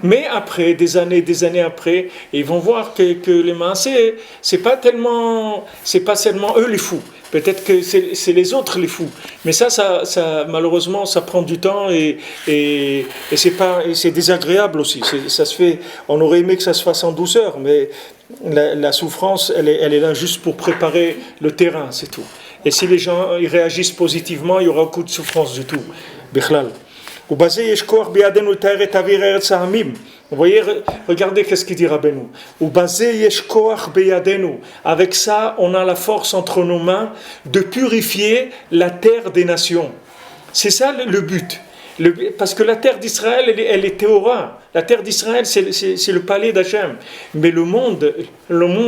Mais après, des années après, ils vont voir que les massés, c'est pas seulement eux les fous. Peut-être que c'est les autres les fous. Mais ça, malheureusement, ça prend du temps et c'est désagréable aussi. Ça se fait. On aurait aimé que ça se fasse en douceur, mais la souffrance, elle est là juste pour préparer le terrain, c'est tout. Et si les gens ils réagissent positivement, il y aura beaucoup de souffrance du tout. Bichlal. Vous voyez, regardez qu'est-ce qu'il dit Rabbeinu. Avec ça, on a la force entre nos mains de purifier la terre des nations. C'est ça le but. Parce que la terre d'Israël, elle est théora. La terre d'Israël, c'est le palais d'Hachem. Mais le monde,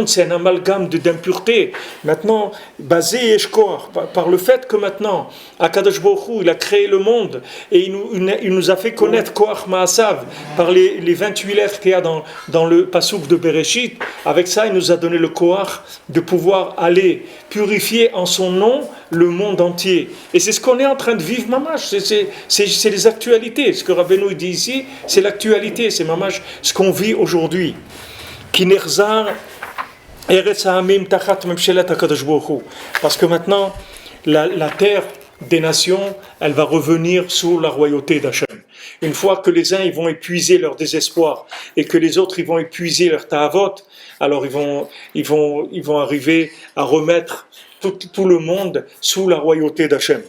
c'est un amalgame d'impureté. Maintenant, basé Yeshkoar, par le fait que maintenant, Akadosh Baruch Hu, il a créé le monde et il nous a fait connaître Koach Ma'asav par les 28 lettres qu'il y a dans le Passouk de Bereshit. Avec ça, il nous a donné le Koach de pouvoir aller purifier en son nom le monde entier. Et c'est ce qu'on est en train de vivre, mamash. C'est les actualités. Ce que Rabbeinu dit ici, c'est l'actualité. C'est mamash ce qu'on vit aujourd'hui. Parce que maintenant, la terre des nations, elle va revenir sous la royauté d'Hachem. Une fois que les uns ils vont épuiser leur désespoir et que les autres ils vont épuiser leur ta'avot, alors ils vont arriver à remettre tout le monde sous la royauté d'Hachem.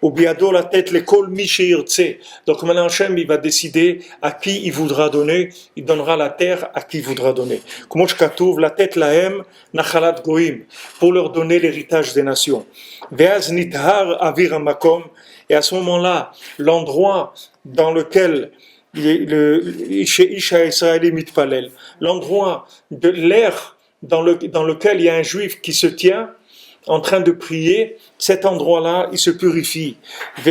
Au biado la tête l'école michirtse. Donc maintenant Hachem il va décider à qui il voudra donner. Il donnera la terre à qui il voudra donner. Comme je katouv la tête lahem nachalat goim pour leur donner l'héritage des nations. Ve'az nithar avir makom et à ce moment-là l'endroit dans lequel l'endroit de l'air dans lequel il y a un juif qui se tient en train de prier, cet endroit-là, il se purifie. Et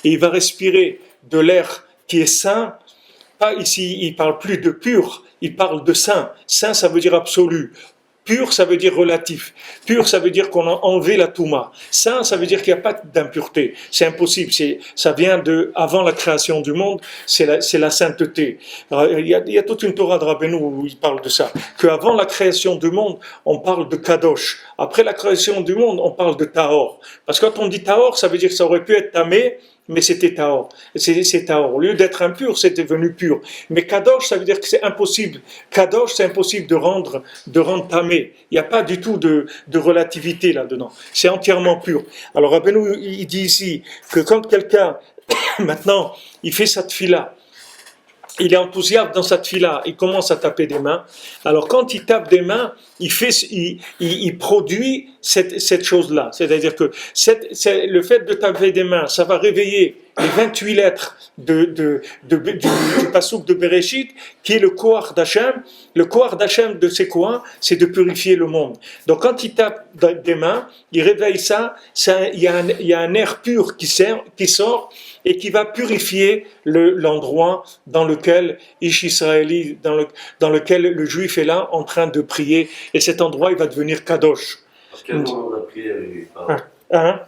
il va respirer de l'air qui est sain. Pas ici, il parle plus de pur, il parle de saint. Saint, ça veut dire absolu. Pur, ça veut dire relatif. Pur, ça veut dire qu'on a enlevé la touma. Saint, ça veut dire qu'il n'y a pas d'impureté. C'est impossible. Ça vient avant la création du monde, c'est la sainteté. Alors, il y a toute une Torah de Rabbeinu où il parle de ça. Qu'avant la création du monde, on parle de Kadosh. Après la création du monde, on parle de Tahor. Parce que quand on dit Tahor, ça veut dire que ça aurait pu être Tamé, mais c'était Tahor. C'est Tahor. Au lieu d'être impur, c'est devenu pur. Mais Kadosh, ça veut dire que c'est impossible. Kadosh, c'est impossible de rendre Tamé. Il n'y a pas du tout de relativité là-dedans. C'est entièrement pur. Alors Rabbeinu, il dit ici que quand quelqu'un, maintenant, il fait sa tfila, il est enthousiaste dans sa tfila, il commence à taper des mains. Alors quand il tape des mains, il produit cette chose-là. C'est-à-dire que le fait de taper des mains, ça va réveiller les 28 lettres du Passouk de Bereshit, qui est le Koach d'Hachem. Le Koach d'Hachem de c'est quoi? C'est de purifier le monde. Donc quand il tape des mains, il réveille ça, il y a un air pur qui sort et qui va purifier l'endroit dans lequel Ish Israéli, dans lequel le juif est là en train de prier, et cet endroit il va devenir Kadosh. À quel moment de la prière il parle? Hein? À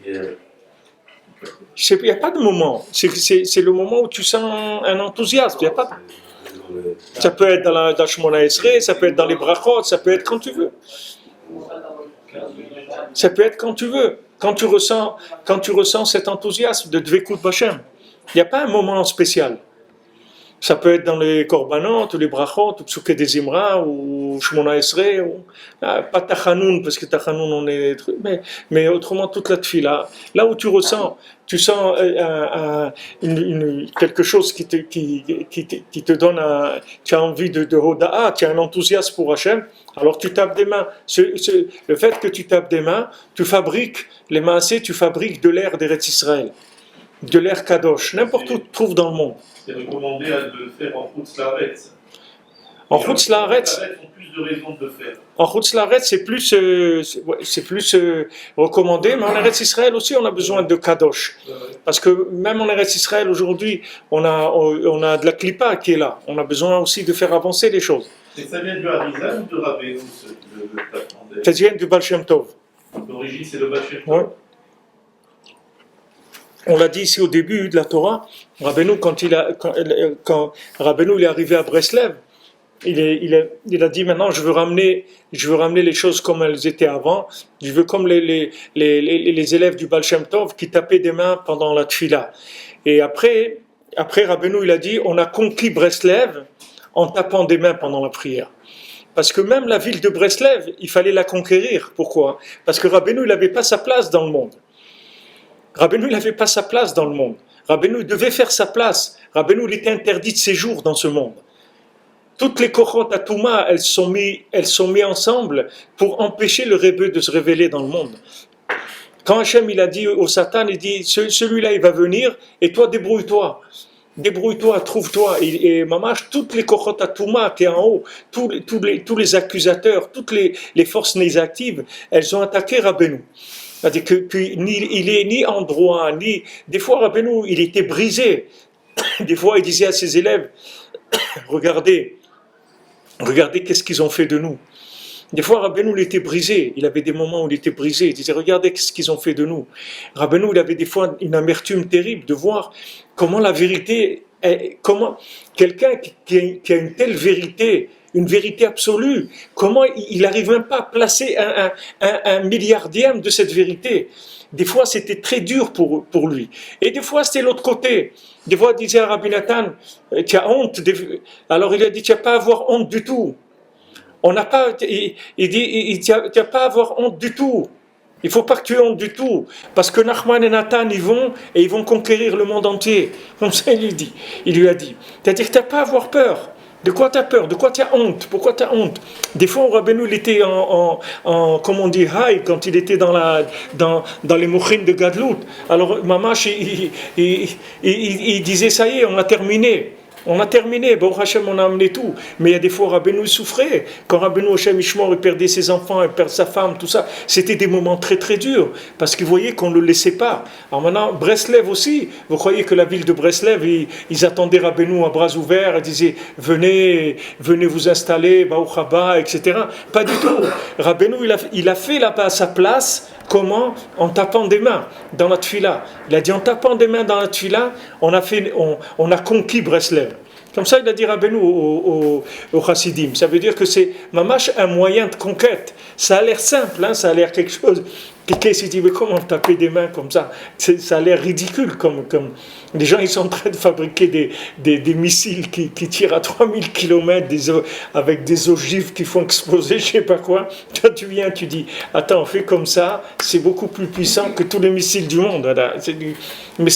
Il n'y a pas de moment. C'est le moment où tu sens un enthousiasme. Il y a pas. Ça peut être dans la Shemona Esrei, ça peut être dans les brachot, ça peut être quand tu veux. Ça peut être quand tu veux. Quand tu ressens cet enthousiasme de Dvekut B'Hashem. Il n'y a pas un moment spécial. Ça peut être dans les korbanot, ou les brachot, ou Psuké des Imra, ou Shemona Esrei, ou pas Tachanoun, parce que Tachanoun on est... Mais autrement toute la tfila. Là où tu sens quelque chose qui te donne, tu as envie de Hoda'a, tu as un enthousiasme pour Hachem, alors tu tapes des mains. Le fait que tu tapes des mains, tu fabriques les maasés, tu fabriques de l'air d'Eretz Israël, de l'air Kadosh, n'importe où tu trouves dans le monde. C'est recommandé de le faire en Chutz La'aretz. En Chutz La'aretz, ont plus de raisons de le faire. En Chutz La'aretz, c'est plus recommandé, mais en Eretz Israël aussi, on a besoin de Kadosh. Parce que même en Eretz Israël, aujourd'hui, on a de la Klippa qui est là. On a besoin aussi de faire avancer les choses. Et ça vient du Harizal ou de Rabbeinu, le tapement? Ça vient du Baal Shem Tov. L'origine, c'est le Baal Shem Tov. Ouais. On l'a dit ici au début de la Torah, Rabbeinu, quand Rabbeinu est arrivé à Breslev, il a dit maintenant je veux ramener les choses comme elles étaient avant. Je veux comme les élèves du Baal Shem Tov qui tapaient des mains pendant la tfila. Et après Rabbeinu il a dit on a conquis Breslev en tapant des mains pendant la prière. Parce que même la ville de Breslev, il fallait la conquérir. Pourquoi? Parce que Rabbeinu il n'avait pas sa place dans le monde. Rabbeinu il n'avait pas sa place dans le monde. Rabbeinu devait faire sa place. Rabbeinu il était interdit de séjour dans ce monde. Toutes les kochot Atouma, elles sont mises ensemble pour empêcher le Rebbe de se révéler dans le monde. Quand Hachem il a dit au Satan, il dit celui-là il va venir et toi débrouille-toi, trouve-toi. Et mamash, toutes les kochot Atouma qui est en haut, tous les accusateurs, toutes les forces négatives, elles ont attaqué Rabbeinu. C'est-à-dire il est ni en droit, ni des fois Rabbeinu il était brisé. Des fois il disait à ses élèves regardez qu'est-ce qu'ils ont fait de nous. Des fois, Rabbeinu, il était brisé. Il avait des moments où il était brisé. Il disait, regardez qu'est-ce qu'ils ont fait de nous. Rabbeinu, il avait des fois une amertume terrible de voir comment la vérité, comment quelqu'un qui a une telle vérité, une vérité absolue, comment il n'arrive même pas à placer un milliardième de cette vérité. Des fois, c'était très dur pour lui. Et des fois, c'était l'autre côté. Des fois, il disait à Rabbi Nathan, tu as honte. Alors, il a dit, tu n'as pas à avoir honte du tout. On n'a pas, il dit, tu n'as pas à avoir honte du tout. Il ne faut pas que tu aies honte du tout. Parce que Nachman et Nathan, ils vont conquérir le monde entier. Comme ça, il lui a dit. C'est-à-dire que tu n'as pas à avoir peur. De quoi tu as peur? De quoi tu as honte? Pourquoi tu as honte? Des fois, Rabbeinu, il était comme on dit, high, quand il était dans les mouchines de Gadlout. Alors, Mamash, il disait, ça y est, on a terminé. Bon Hachem, on a amené tout. Mais il y a des fois, Rabbeinu souffrait. Quand Rabbeinu Hachem Ishmor, il perdait ses enfants, il perdait sa femme, tout ça. C'était des moments très très durs. Parce qu'il voyait qu'on ne le laissait pas. Alors maintenant, Breslev aussi. Vous croyez que la ville de Breslev, ils attendaient Rabbeinu à bras ouverts. Ils disaient, venez vous installer, Baruch Haba, etc. Pas du tout. Rabbeinu, il a fait là-bas à sa place. Comment? En tapant des mains dans la tfila. Il a dit en tapant des mains dans la tfila, on a conquis Breslev. Comme ça, il a dit Rabbeinu au Chassidim. Ça veut dire que c'est mamash un moyen de conquête. Ça a l'air simple, hein, ça a l'air quelque chose. Quelqu'un s'est dit, mais comment taper des mains comme ça? Ça a l'air ridicule. Comme les gens, ils sont en train de fabriquer des missiles qui tirent à 3000 km avec des ogives qui font exploser, je sais pas quoi. Toi, tu viens, tu dis, attends, on fait comme ça, c'est beaucoup plus puissant que tous les missiles du monde. Mais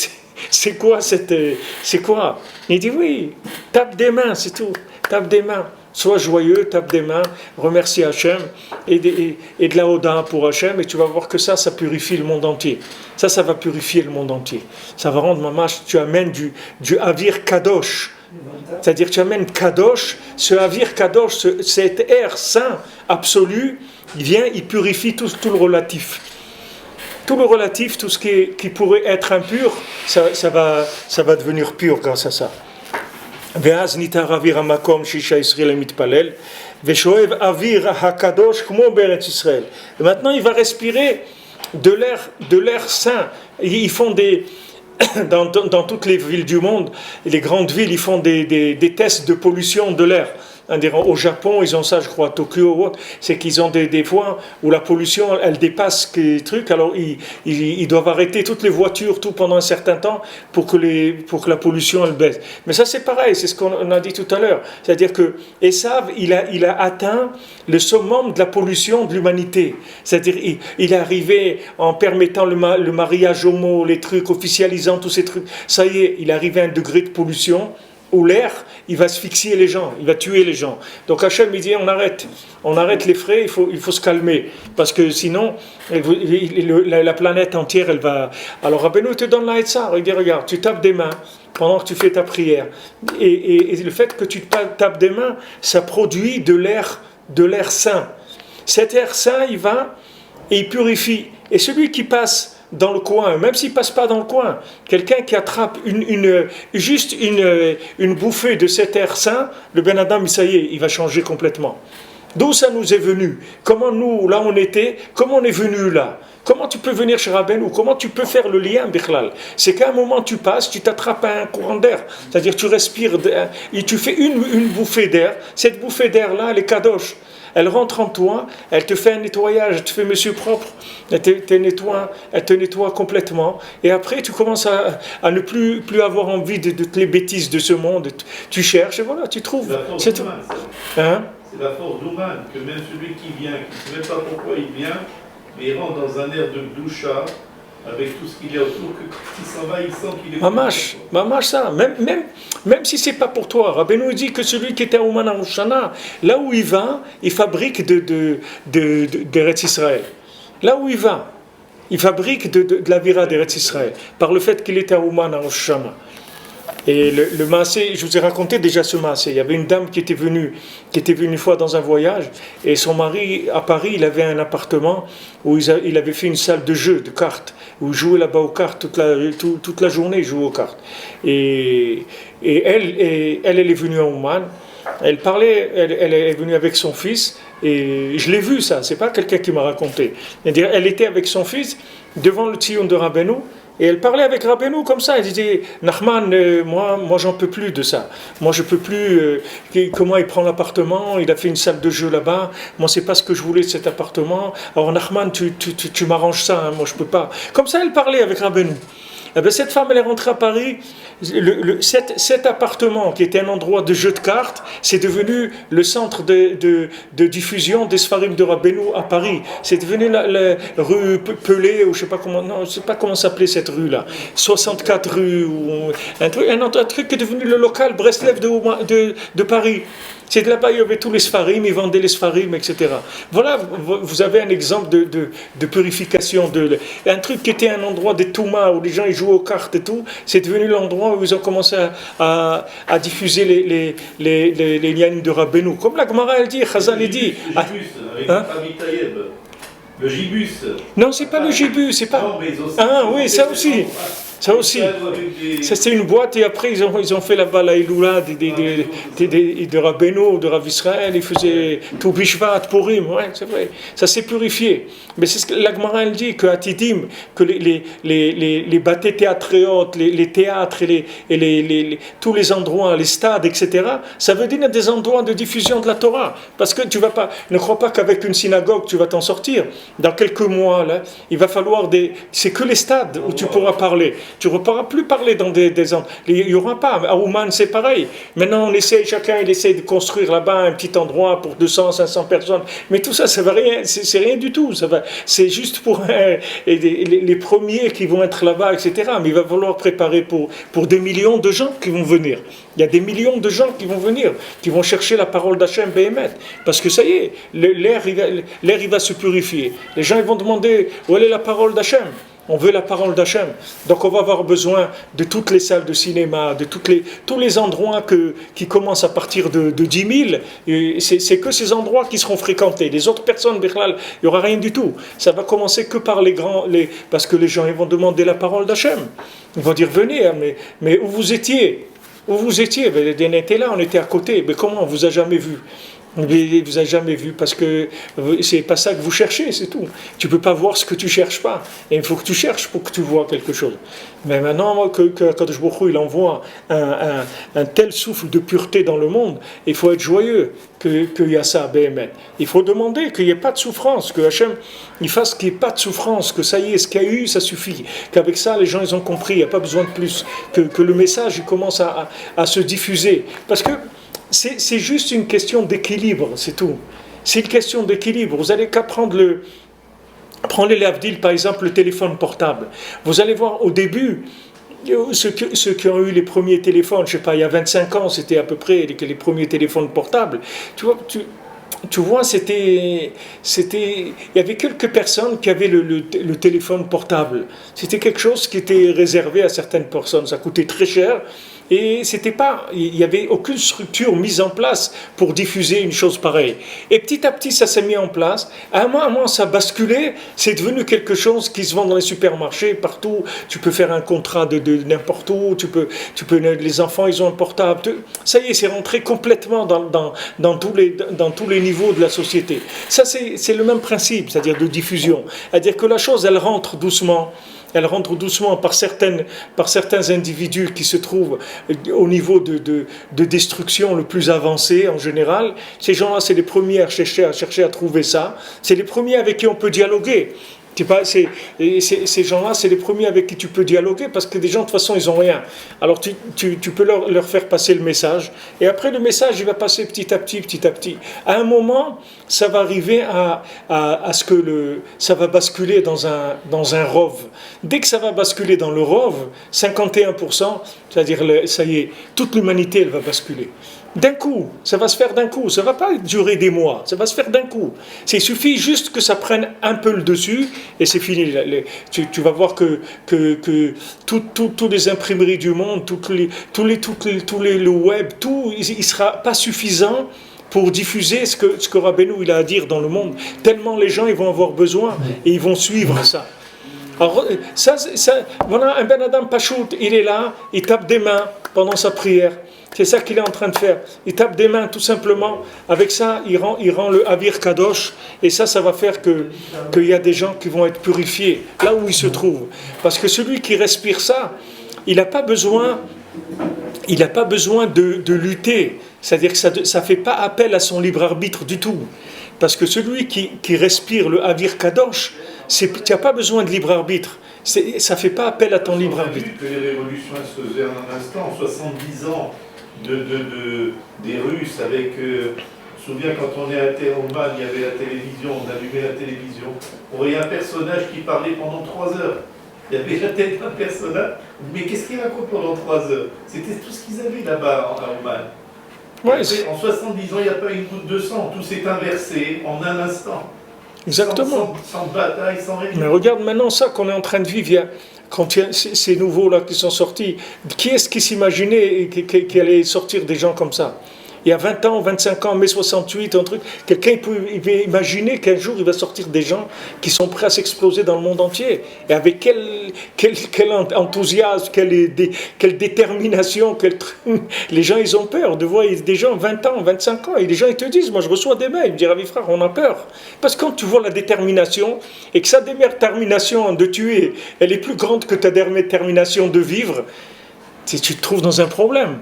c'est quoi c'est quoi? Il dit, oui, tape des mains, c'est tout. Tape des mains. Sois joyeux, tape des mains, remercie Hachem et de la Oda pour Hachem et tu vas voir que ça purifie le monde entier. Ça va purifier le monde entier. Ça va rendre mamash, tu amènes du Avir Kadosh. C'est-à-dire tu amènes Kadosh, ce Avir Kadosh, cet air saint, absolu, il purifie tout le relatif. Tout le relatif, tout ce qui pourrait être impur, ça va devenir pur grâce à ça. ואז ניתר אוויר המקום שאישה ישראל מתפלל ושואב אוויר הקדוש כמו בארץ ישראל. Et maintenant il va respirer de l'air sain. Ils font des... Dans toutes les villes du monde, les grandes villes, ils font des tests de pollution de l'air. Au Japon, ils ont ça, je crois, à Tokyo, c'est qu'ils ont des fois où la pollution, elle dépasse les trucs, alors ils doivent arrêter toutes les voitures, tout pendant un certain temps, pour que la pollution, elle baisse. Mais ça, c'est pareil, c'est ce qu'on a dit tout à l'heure. C'est-à-dire que Esav, il a atteint le summum de la pollution de l'humanité. C'est-à-dire, il est arrivé en permettant le mariage homo, les trucs, officialisant tous ces trucs. Ça y est, il est arrivé à un degré de pollution où l'air, il va asphyxier les gens, il va tuer les gens. Donc Hachem, il dit, on arrête les frais, il faut se calmer, parce que sinon, la planète entière, elle va... Alors Rabbeinu te donne la Hetzar, il dit, regarde, tu tapes des mains pendant que tu fais ta prière, et le fait que tu tapes des mains, ça produit de l'air sain. Cet air sain, il va, et il purifie. Et celui qui passe dans le coin, même s'il ne passe pas dans le coin, quelqu'un qui attrape juste une bouffée de cet air sain, le Ben Adam, ça y est, il va changer complètement. D'où ça nous est venu? Comment nous, là on était, comment on est venu là? Comment tu peux venir chez Rabbeinu? Comment tu peux faire le lien, Bichlal? C'est qu'à un moment tu passes, tu t'attrapes un courant d'air, c'est-à-dire tu respires, et tu fais une bouffée d'air, cette bouffée d'air-là, elle est kadosh. Elle rentre en toi, elle te fait un nettoyage, elle te fait monsieur propre, elle te nettoie complètement. Et après, tu commences à ne plus avoir envie de toutes les bêtises de ce monde. Tu cherches et voilà, tu trouves. C'est la force d'Ouman, hein? C'est la force d'Ouman, que même celui qui vient, qui ne sait même pas pourquoi il vient, mais il rentre dans un air de doucha, avec tout ce qu'il y a autour, que quand il s'en va, il sent qu'il est... Mamash ça, même si c'est pas pour toi. Rabbeinu dit que celui qui était à Ouman Arushana, là où il va, il fabrique d'Eretz Israël. Là où il va, il fabrique de la vira d'Eretz Israël, par le fait qu'il était à Ouman Arushana. Et le Maasé, je vous ai raconté déjà ce Maasé. Il y avait une dame qui était venue une fois dans un voyage, et son mari, à Paris, il avait un appartement où il avait fait une salle de jeu, de cartes, où il jouait là-bas aux cartes toute la journée, il jouait aux cartes. Et elle est venue à Ouman, elle est venue avec son fils, et je l'ai vu ça, c'est pas quelqu'un qui m'a raconté. Elle était avec son fils devant le Tzion de Rabbeinu, et elle parlait avec Rabbeinu comme ça. Elle disait, Nachman, moi j'en peux plus de ça. Moi je peux plus. Comment il prend l'appartement? Il a fait une salle de jeu là-bas. Moi c'est pas ce que je voulais de cet appartement. Alors Nachman, tu m'arranges ça. Hein, moi je peux pas. Comme ça elle parlait avec Rabbeinu. Eh bien, cette femme, elle est rentrée à Paris. Cet appartement, qui était un endroit de jeu de cartes, c'est devenu le centre de diffusion des Sfarim de Rabbeinu à Paris. C'est devenu la rue Pelé, ou je ne sais pas comment s'appelait cette rue-là. 64 rues, ou un truc qui est devenu le local Breslev de Paris. C'est de là-bas, il y avait tous les Sfarim, ils vendaient les Sfarim, etc. Voilà, vous avez un exemple de purification. Un truc qui était un endroit de Touma, où les gens ils jouaient aux cartes et tout, c'est devenu l'endroit où ils ont commencé à diffuser les lianes de Rabbeinu. Comme la Gemara, elle dit, Chazal, elle dit... Le gibus. Non, c'est pas le gibus, c'est pas... Non, mais oui, ça aussi. Ça aussi. Ça, c'est une boîte, et après, ils ont fait là-bas la Iloula de Rabbeinu, de Rav Israël, ils faisaient tout Bishvat, Purim, ouais, c'est vrai. Ça s'est purifié. Mais c'est ce que la Gemara, elle dit, que Atidim, que les bâtés théâtréotes, les théâtres, et tous les endroits, les stades, etc., ça veut dire des endroits de diffusion de la Torah. Parce que tu vas pas, ne crois pas qu'avec une synagogue, tu vas t'en sortir. Dans quelques mois, là, il va falloir c'est que les stades où tu pourras parler. Tu ne pourras plus parler dans des il n'y aura pas. À Ouman, c'est pareil. Maintenant, chacun il essaie de construire là-bas un petit endroit pour 200, 500 personnes. Mais tout ça, ça va rien, c'est rien du tout. C'est juste pour les premiers qui vont être là-bas, etc. Mais il va falloir préparer pour des millions de gens qui vont venir. Il y a des millions de gens qui vont venir, qui vont chercher la parole d'Hachem Béhémet. Parce que ça y est, l'air il va se purifier. Les gens ils vont demander où est la parole d'Hachem. On veut la parole d'Hachem. Donc on va avoir besoin de toutes les salles de cinéma, de tous les endroits qui commencent à partir de 10 000. Et c'est que ces endroits qui seront fréquentés. Les autres personnes, Bichlal, il n'y aura rien du tout. Ça va commencer que par les grands... parce que les gens ils vont demander la parole d'Hachem. Ils vont dire, venez, mais où vous étiez? Où vous étiez? On était là, on était à côté. Mais comment? On ne vous a jamais vu. Mais vous n'avez jamais vu parce que c'est pas ça que vous cherchez, c'est tout. Tu peux pas voir ce que tu cherches pas. Et il faut que tu cherches pour que tu vois quelque chose. Mais maintenant que Kadosh Baruch Hu, il envoie un tel souffle de pureté dans le monde, il faut être joyeux qu'il y a ça à Béhémet. Il faut demander qu'il n'y ait pas de souffrance, que Hachem il fasse qu'il n'y ait pas de souffrance, que ça y est, ce qu'il y a eu, ça suffit. Qu'avec ça, les gens ils ont compris, il n'y a pas besoin de plus. Que le message il commence à se diffuser. Parce que c'est juste une question d'équilibre, c'est tout. C'est une question d'équilibre. Vous n'allez qu'à prenez les Avdil, par exemple, le téléphone portable. Vous allez voir, au début, ceux qui ont eu les premiers téléphones, je ne sais pas, il y a 25 ans, c'était à peu près les premiers téléphones portables. Tu vois, il y avait quelques personnes qui avaient le téléphone portable. C'était quelque chose qui était réservé à certaines personnes. Ça coûtait très cher. Et il n'y avait aucune structure mise en place pour diffuser une chose pareille. Et petit à petit, ça s'est mis en place. À un moment, ça a basculé. C'est devenu quelque chose qui se vend dans les supermarchés, partout. Tu peux faire un contrat de n'importe où. Les enfants, ils ont un portable. Ça y est, c'est rentré complètement dans tous les niveaux de la société. Ça, c'est le même principe, c'est-à-dire de diffusion. C'est-à-dire que la chose, elle rentre doucement. Elle rentre doucement par certains individus qui se trouvent au niveau de destruction le plus avancé en général. Ces gens-là, c'est les premiers à chercher à trouver ça. C'est les premiers avec qui on peut dialoguer. Ces gens-là, c'est les premiers avec qui tu peux dialoguer parce que des gens, de toute façon, ils n'ont rien. Alors, tu peux leur faire passer le message. Et après, le message, il va passer petit à petit, petit à petit. À un moment, ça va arriver à ce que ça va basculer dans un rov. Dès que ça va basculer dans le rov, 51%, c'est-à-dire, ça y est, toute l'humanité, elle va basculer. D'un coup, ça va se faire d'un coup, ça ne va pas durer des mois, ça va se faire d'un coup. Il suffit juste que ça prenne un peu le dessus et c'est fini. Tu vas voir que toutes les imprimeries du monde, le web, tout, il ne sera pas suffisant pour diffuser ce que Rabbeinu il a à dire dans le monde. Tellement les gens ils vont avoir besoin et ils vont suivre ça. Alors, voilà, un Ben Adam Pachout, il est là, il tape des mains pendant sa prière. C'est ça qu'il est en train de faire. Il tape des mains tout simplement. Avec ça, il rend le Avir Kadosh. Et ça va faire qu'il y a des gens qui vont être purifiés là où ils se trouvent. Parce que celui qui respire ça, il n'a pas besoin de lutter. C'est-à-dire que ça ne fait pas appel à son libre arbitre du tout. Parce que celui qui respire le Avir Kadosh, tu n'as pas besoin de libre arbitre. Ça ne fait pas appel à ton libre arbitre. On a vu que les révolutions se faisaient en un instant, 70 ans des Russes avec... je me souviens quand on est à Oman, il y avait la télévision, on allumait la télévision, on voyait un personnage qui parlait pendant 3 heures. Il y avait la tête d'un personnage, mais qu'est-ce qu'il raconte pendant 3 heures? C'était tout ce qu'ils avaient là-bas à Oman. Ouais, en 70 ans, il n'y a pas une goutte de sang, tout s'est inversé en un instant. Exactement. Sans bataille, sans rien. Mais regarde maintenant ça qu'on est en train de vivre. Quand il y a ces nouveaux-là qui sont sortis, qui est-ce qui s'imaginait qu'il allait sortir des gens comme ça? Il y a 20 ans, 25 ans, mai 68, un truc, quelqu'un peut imaginer qu'un jour il va sortir des gens qui sont prêts à s'exploser dans le monde entier. Et avec quel enthousiasme, quelle détermination, les gens ils ont peur de voir des gens 20 ans, 25 ans, et les gens ils te disent, moi je reçois des mails, ils me disent, Ravi frère, on a peur. Parce que quand tu vois la détermination, et que sa détermination de tuer, elle est plus grande que ta détermination de vivre, tu te trouves dans un problème.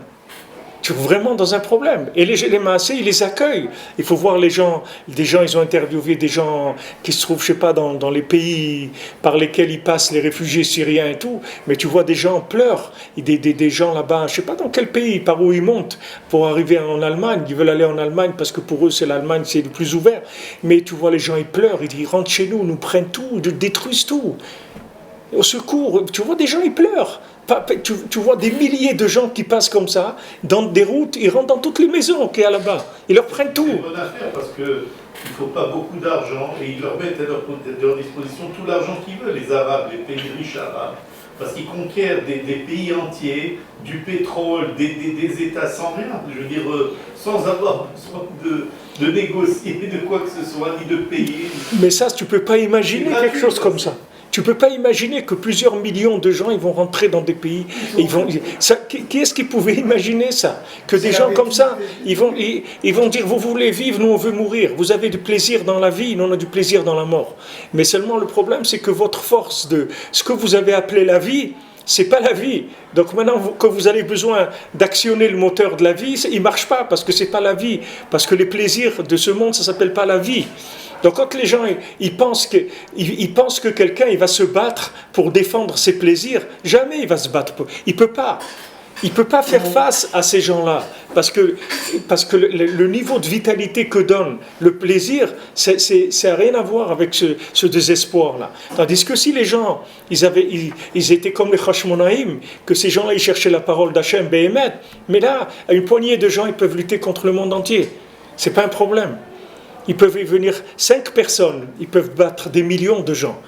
Tu es vraiment dans un problème. Et les Maasé, ils les accueillent. Il faut voir des gens, ils ont interviewé des gens qui se trouvent, je sais pas, dans les pays par lesquels ils passent, les réfugiés syriens et tout. Mais tu vois des gens pleurent. Des gens là-bas, je sais pas dans quel pays, par où ils montent pour arriver en Allemagne. Ils veulent aller en Allemagne parce que pour eux, c'est l'Allemagne, c'est le plus ouvert. Mais tu vois les gens, ils pleurent. Ils disent, ils rentrent chez nous prennent tout, ils détruisent tout. Au secours, tu vois des gens, ils pleurent. Tu vois des milliers de gens qui passent comme ça, dans des routes, ils rentrent dans toutes les maisons qu'il y a là-bas. Ils leur prennent tout. C'est une bonne affaire parce qu'il ne faut pas beaucoup d'argent et ils leur mettent à leur disposition tout l'argent qu'ils veulent, les Arabes, les pays riches arabes. Parce qu'ils conquièrent des pays entiers, du pétrole, des États sans rien. Je veux dire, sans avoir besoin de négocier de quoi que ce soit, ni de payer. Mais ça, tu ne peux pas imaginer quelque chose comme ça. Tu ne peux pas imaginer que plusieurs millions de gens ils vont rentrer dans des pays. Et qui est-ce qui pouvait imaginer ça? Que des gens comme ça, ils vont dire, vous voulez vivre, nous on veut mourir. Vous avez du plaisir dans la vie, nous on a du plaisir dans la mort. Mais seulement le problème, c'est que votre force de ce que vous avez appelé la vie, c'est pas la vie. Donc maintenant que vous avez besoin d'actionner le moteur de la vie, il ne marche pas parce que c'est pas la vie. Parce que les plaisirs de ce monde, ça s'appelle pas la vie. Donc quand les gens ils pensent que quelqu'un il va se battre pour défendre ses plaisirs, jamais il va se battre. Il peut pas. Il ne peut pas faire face à ces gens-là, parce que le niveau de vitalité que donne le plaisir, ça n'a rien à voir avec ce désespoir-là. Tandis que si les gens, ils étaient comme les Hashmonaïm, que ces gens-là, ils cherchaient la parole d'Hachem, Béhémet, mais là, à une poignée de gens, ils peuvent lutter contre le monde entier. Ce n'est pas un problème. Ils peuvent y venir 5 personnes, ils peuvent battre des millions de gens.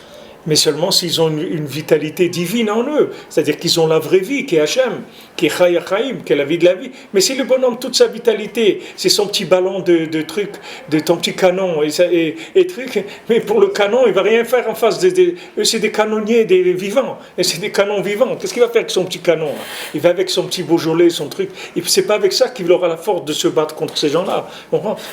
Mais seulement s'ils ont une vitalité divine en eux, c'est-à-dire qu'ils ont la vraie vie, qui est Hachem, qui est Chaya Chaim, qui est la vie de la vie. Mais si le bonhomme, toute sa vitalité, c'est son petit ballon de trucs, de ton petit canon et trucs, mais pour le canon, il ne va rien faire en face. C'est des canonniers des vivants, et c'est des canons vivants. Qu'est-ce qu'il va faire avec son petit canon? Il va avec son petit Beaujolais, son truc. C'est pas avec ça qu'il aura la force de se battre contre ces gens-là.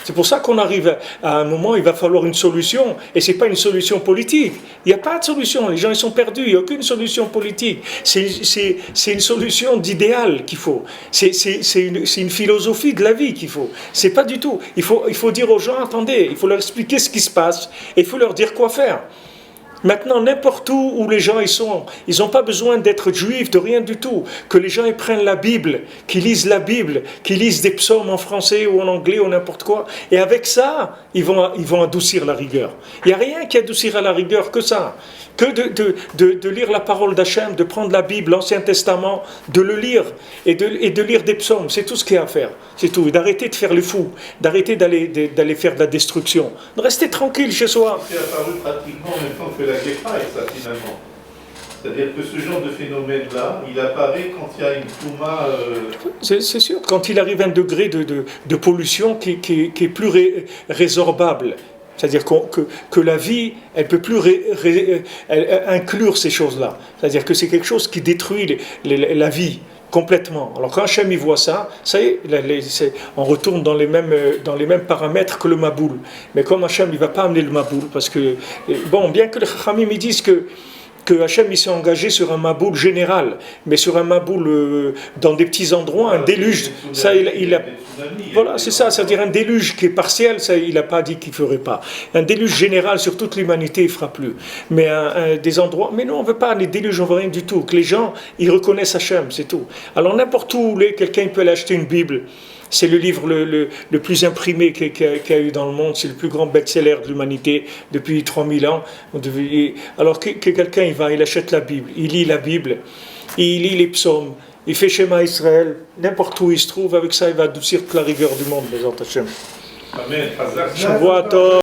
C'est pour ça qu'on arrive à un moment, il va falloir une solution, et c'est pas une solution politique. Il n'y a pas de solution, les gens ils sont perdus, il n'y a aucune solution politique. C'est une solution d'idéal qu'il faut. C'est une philosophie de la vie qu'il faut. C'est pas du tout. Il faut dire aux gens, attendez, il faut leur expliquer ce qui se passe et il faut leur dire quoi faire. Maintenant, n'importe où les gens ils n'ont pas besoin d'être juifs, de rien du tout. Que les gens ils prennent la Bible, qu'ils lisent la Bible, qu'ils lisent des psaumes en français ou en anglais ou n'importe quoi. Et avec ça, ils vont adoucir la rigueur. Il n'y a rien qui adoucira la rigueur que ça. Que de lire la parole d'Hachem, de prendre la Bible, l'Ancien Testament, de le lire et de lire des psaumes. C'est tout ce qu'il y a à faire. C'est tout. Et d'arrêter de faire le fou, d'arrêter d'aller faire de la destruction. De rester tranquille chez soi. C'est apparu pratiquement en même temps que la guépra, et ça finalement. C'est-à-dire que ce genre de phénomène-là, il apparaît quand il y a une touma... C'est sûr, quand il arrive un degré de pollution qui est plus résorbable. C'est-à-dire que la vie, elle ne peut plus inclure ces choses-là. C'est-à-dire que c'est quelque chose qui détruit la vie complètement. Alors quand Hachem y voit ça, ça y est, on retourne dans les mêmes paramètres que le Maboul. Mais comme Hachem il ne va pas amener le Maboul, parce que, bon, bien que les Chachamim ils disent que Hachem il s'est engagé sur un Maboul général, mais sur un Maboul dans des petits endroits, un déluge, ça il a... Voilà, c'est ça, c'est-à-dire un déluge qui est partiel, ça il n'a pas dit qu'il ne ferait pas. Un déluge général sur toute l'humanité, il ne fera plus. Mais des endroits, mais non, on ne veut pas, les déluges, on ne veut rien du tout. Que les gens, ils reconnaissent Hachem, c'est tout. Alors n'importe où, quelqu'un peut aller acheter une Bible. C'est le livre le plus imprimé qu'il y a eu dans le monde. C'est le plus grand best-seller de l'humanité depuis 3000 ans. Alors que quelqu'un, il achète la Bible, il lit la Bible, il lit les psaumes, il fait Shema Israël, n'importe où il se trouve, avec ça, il va adoucir toute la rigueur du monde, les Hachem. Amen. Shavua Tov.